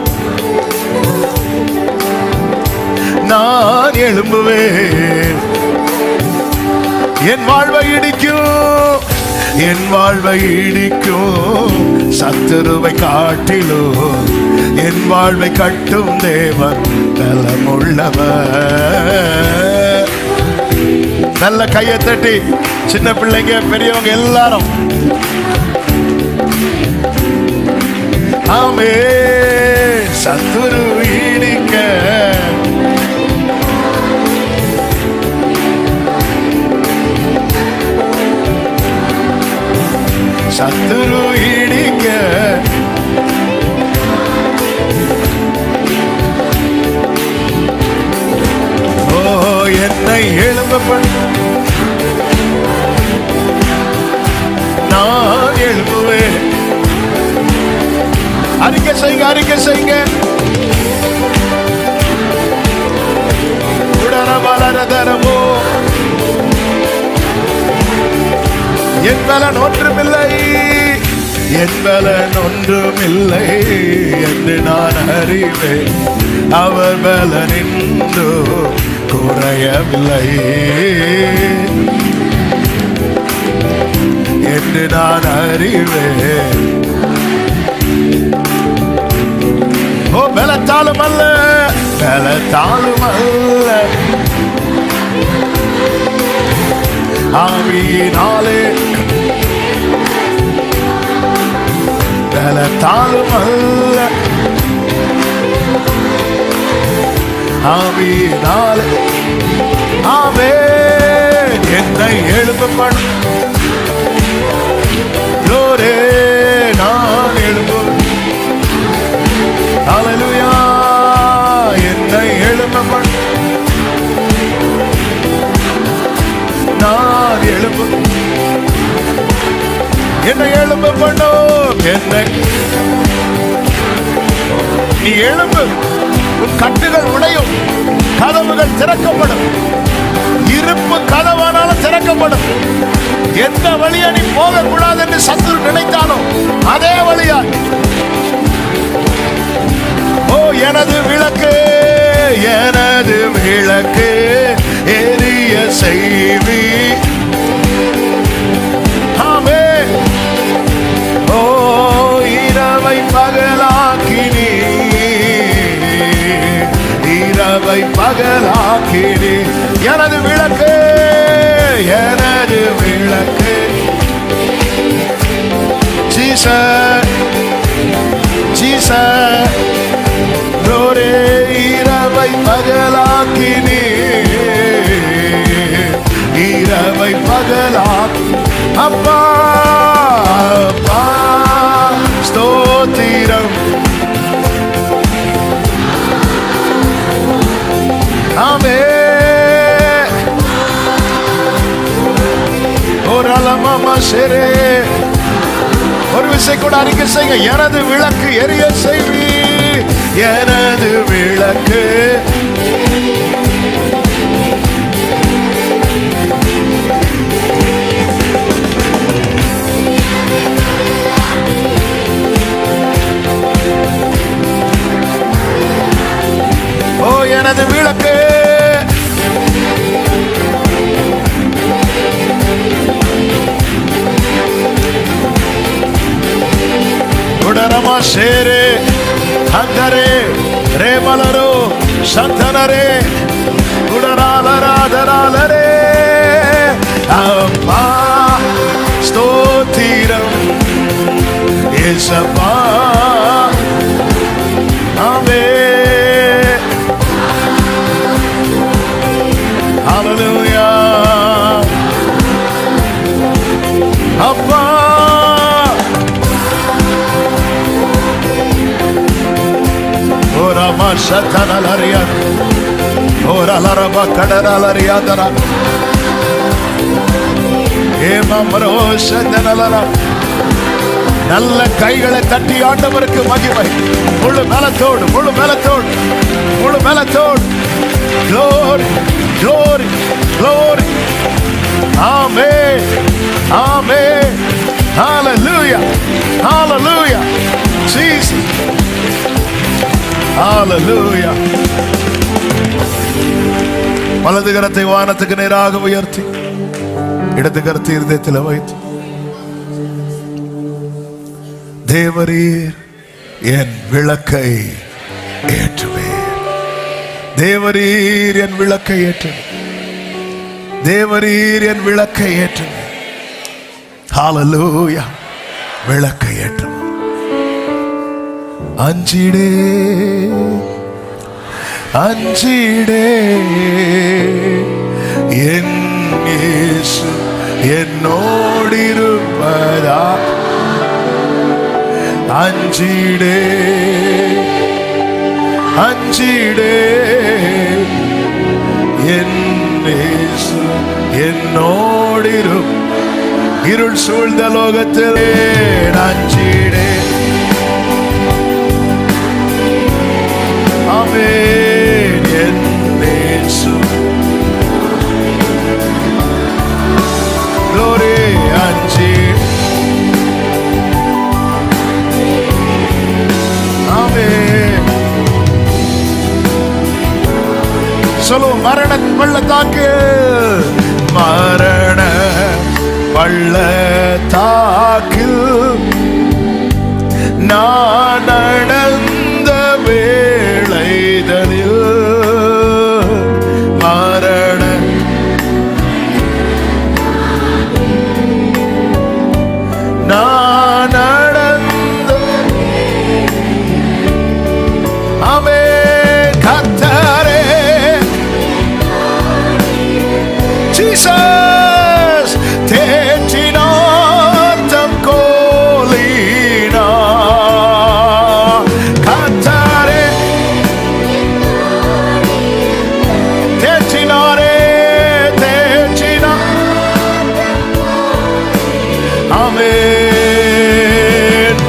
நான் எழும்புவேன். என் வாழ்வை இடிக்கும், என் வாழ்வை இடிக்கும் சத்துருவை காட்டிலும் என் வாழ்வை கட்டும் தேவன் பலமுள்ளவர். நல்ல கையை தட்டி சின்ன பிள்ளைங்க பெரியவங்க எல்லாரும் ஆமே. சத்துரு இடிக்க சத்துரு இடிக்க ஓ என்னை எழும்ப நான் எழும்புவேன். அறிக்கை செய்யுங்க, அறிக்கை செய்யுங்க. உடனமலரதரமோ என் பலன் ஒன்றுமில்லை, என் பலன் ஒன்றுமில்லை என்று நான் அறிவேன். அவர் பலனின்றோ குறையவில்லை என்று நான் அறிவேன். ஓ பலத்தாலும் அல்ல, பலத்தாலும் அல்ல, ஆவியினாலே பலத்தாலும் அல்ல, ஆவியினாலே. ஆமே என்னை எழும்ப பண்ணு நான் எழும்பு. ஹல்லேலூயா. என்னை எழும்ப பண்ணு நான் எழும்பு. என்னை எழும்ப பண்ணும். என்னை நீ எழும்பு. உன் கட்டுகள் உடையும், கதவுகள் திறக்கப்படும். இருப்பு கதவானாலும் திறக்கப்படும். எந்த வழியா நீ போகக்கூடாது என்று சத்துரு நினைத்தாலும் அதே வழியா ஓ எனது விளக்கு, எனது விளக்கு எரிய செய்வி. ஆமே. ஓ இரவை பகலாக்கினி, இரவை பகலாக்கினி. எனது விளக்கு, எனது விளக்கு. Jesus, Jesus. ரோரே இரவை பகலாக்கினி, இரவை பகலாக்கி. அப்பா அப்பா ஸ்தோத்திரம். ஆமே. ஒரு அலமாமா சேரே. ஒரு விசை கூட அறிக்கை செய்யுங்க. எனது விளக்கு எரிய செய்வி, எனது விளக்கு. ஓ எனது விளக்கு. உடனமா சேரே அந்தரே ரேமலரோ சந்தனரே உடராலராதராலரே. அப்பா ஸ்தோத்திரம் ஏசப்பா. ஆமே. ஹல்லேலூயா. அப்பா ஓரமா சத்தனலரியா, ஓரலரபா கடரலரியாதரா. ஏமம்ரோ சத்தனலரா. நல்ல கைகளை தட்டி ஆண்டவருக்கு மகிமை. முழு மேலத்தோடு, முழு மேலத்தோடு, முழு மேலத்தோடு. Glory, glory, glory. Amen, amen. Hallelujah, hallelujah. Jesus, hallelujah. வலது கரத்தை வானத்துக்கு நேராக உயர்த்தி இடது கரத்தை இருதயத்தில் வைத்து, தேவரீர் என் விளக்கை ஏற்றுவேன். தேவரீர் என் விளக்கை ஏற்றுவேன். தேவரீர் என் விளக்கை ஏற்றுவேன். ஹalleluya. விளக்கை ஏற்றுவேன். அஞ்சிடே அஞ்சிடே என் இயேசு என்னோடிருப்பதா. அஞ்சிடே அஞ்சிடே என் இயேசு என்னோடிரு. இருள் சூழ்ந்த லோகத்திலே அஞ்சிடே. ஆமென். என் இயேசு glory. அஞ்சி ஆமென். சொல்லுவோம். மரண பள்ளத்தாக்கு, மரண பள்ளத்தாக்கில் நான் நடந்த வேளைதனில், மரண நான் நடந்த ஆமென். கர்த்தரே Jesus தேற்றினார் தம் கோலினார். கர்த்தரே தேற்றினாரே தேற்றினார். ஆமென்.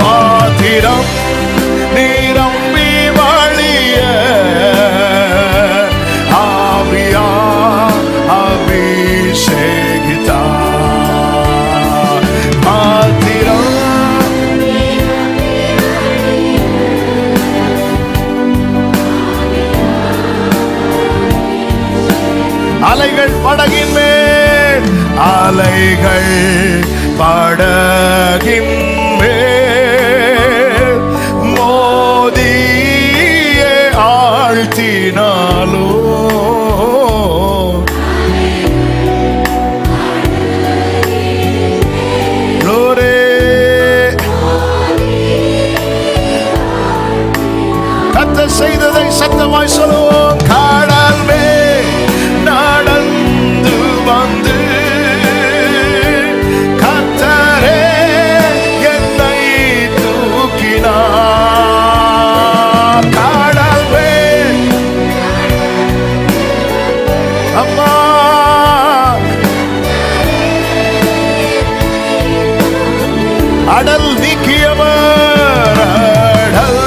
பாத்திரம் நிரம்பி வழிய ஆவியா அபிஷேகித்தார். பாத்திரம் அலைகள் படகின் மேல், அலைகள் படகின் மேல் மோதியே ஆழ்த்தினாலோ. glory. கர்த்தர் செய்ததை சத்தமாய் சொல்லுவோம். கடல் மேல் நடந்து வந்து கர்த்தரே என்னை தூக்கினார். கடல் மேல் அம்மா அடல் நீக்கியவர், அடல்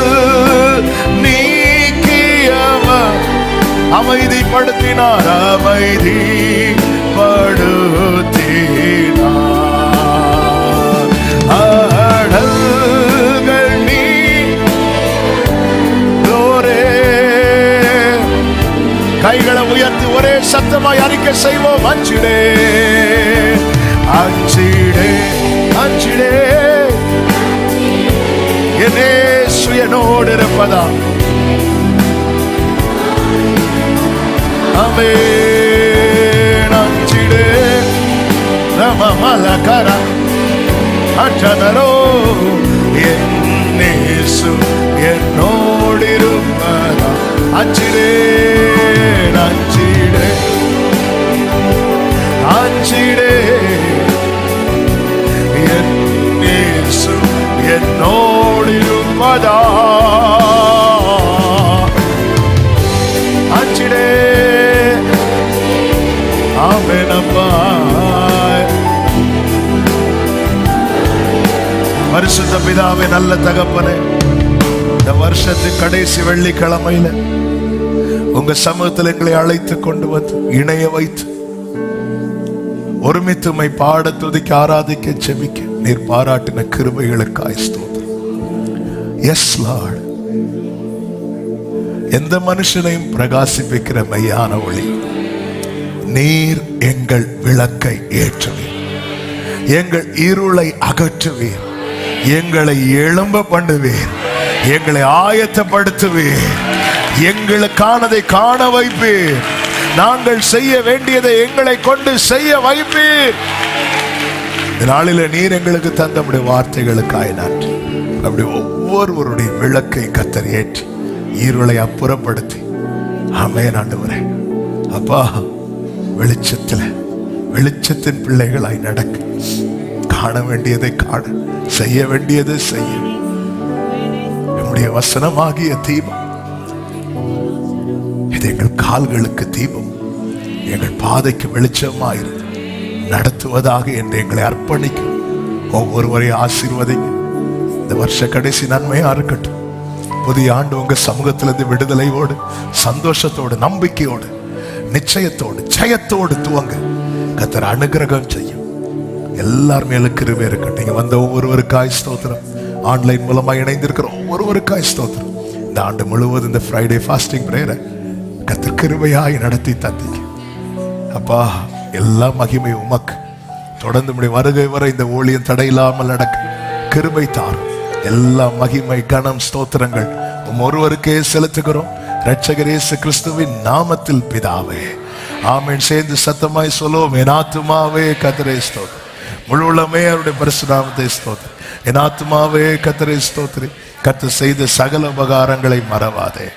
நீக்கியவர், அமைதிப்படுத்தினார், அமைதிப்படுத்தினார். அடல்கள் நீ glory. கைகளை உயர்த்தி ஒரே சத்தமாய் அறிக்கை செய்வோம். அஞ்சிடே அஞ்சிடே அஞ்சிடே என் இயேசு என்னோடு இருப்பதா. ஆமென். அஞ்சிடே நம மலகர அச்சனரோ என் இயேசு என்னோடு இருப்பதா. அஞ்சிடே அஞ்சிடே அஞ்சிடே என் இயேசு என்னோடு இருப்பதா. அஞ்சிடே ஆமென். அப்பா பரிசுத்த பிதாவே, நல்ல தகப்பனே, இந்த வருஷத்தின் கடைசி வெள்ளிக்கிழமையில உங்க சமூகத்தில் எங்களை அழைத்து கொண்டு வந்து இணைய வைத்து ஒருமித்துமை பாட, துதிக்க, ஆராதிக்க, செபிக்க நீர் பாராட்டின கிருபைகளுக்காய் ஸ்தோத்திரம். எஸ் லார்ட், எந்த மனுஷனையும் பிரகாசிப்பிக்கிற மெய்யான ஒளி நீர். எங்கள் விளக்கை ஏற்றுவீர், எங்கள் இருளை அகற்றுவீர், எங்களை எழும்ப பண்ணுவீர், எங்களை ஆயத்தப்படுத்துவீர், எங்களுக்கானதை காண வைப்பீர், நாங்கள் செய்ய வேண்டியதை எங்களை கொண்டு செய்ய வைப்பீர். இந்த நாளில நீர் எங்களுக்கு தந்த வார்த்தைகளுக்காய் நன்றி. அப்படி ஒவ்வொருவருடைய விளக்கை கர்த்தர் ஏற்றி இருளை அப்புறப்படுத்தி, ஆமென் ஆண்டவரே. அப்பா, வெளிச்சத்தின் பிள்ளைகளாய் நடக்க, காண வேண்டியதை காண, செய்ய வேண்டியதை செய்ய, நம்முடைய வசனமாகிய தீபம் இது எங்கள் கால்களுக்கு தீபம், எங்கள் பாதைக்கு வெளிச்சமாயிரு நடத்துவதாக என்று எங்களை அர்ப்பணிக்கும். ஒவ்வொருவரையும் ஆசீர்வதிங்க. இந்த வருஷ கடைசி நன்மையா இருக்கட்டும். புதிய ஆண்டு உங்க சமூகத்திலிருந்து விடுதலையோடு, சந்தோஷத்தோடு, நம்பிக்கையோடு, நிச்சயத்தோடு, ஜெயத்தோடு துவங்க கர்த்தர் அனுகிரகம் செய்யும். எல்லார் மேலும் கிருபை இருக்கட்டும். நீங்க வந்த ஒவ்வொருவருக்காய் ஸ்தோத்திரம். ஆன்லைன் மூலமா இணைந்திருக்கிற ஒவ்வொருவருக்காய் ஸ்தோத்திரம். இந்த ஆண்டு முழுவதும் இந்த ஃப்ரைடே ஃபாஸ்டிங் பிரேயரை கர்த்தர் கிருபையாய் நடத்தி தந்தீங்க. அப்பா, எல்லா மகிமை உமக்கு. தொடர்ந்து உம்முடைய வருகை வரை இந்த ஊழியம் தடையில்லாமல் நடக்க கிருபை தாரும். எல்லா மகிமை, கனம், ஸ்தோத்திரங்கள் ஒருவருக்கே செலுத்துகிறோம். இரட்சகர் இயேசு கிறிஸ்துவின் நாமத்தில் பிதாவே, ஆமென். சேர்ந்து சத்தமாய் சொல்லுவோம். என் ஆத்துமாவே கர்த்தரை ஸ்தோத்திரி, முழு உள்ளமே அவருடைய பரிசுத்த நாமத்தை ஸ்தோத்திரி. என் ஆத்துமாவே கர்த்தரை ஸ்தோத்திரி, கர்த்தர் செய்த சகல உபகாரங்களை மறவாதே.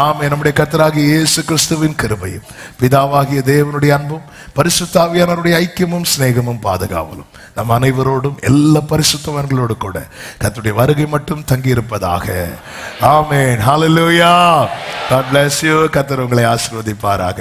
ஆமென். நம்முடைய கர்த்தராகிய இயேசு கிறிஸ்துவின் கிருபையும், பிதாவாகிய தேவனுடைய அன்பும், பரிசுத்த ஆவியானவருடைய ஐக்கியமும், சிநேகமும், பாதுகாவலும் நம் அனைவரோடும், எல்லா பரிசுத்தவான்களோடு கூட கர்த்தருடைய வருகை மட்டும் தங்கி இருப்பதாக. ஆமென். ஹல்லேலூயா. God bless you. கர்த்தர் உங்களை ஆசீர்வதிப்பாராக.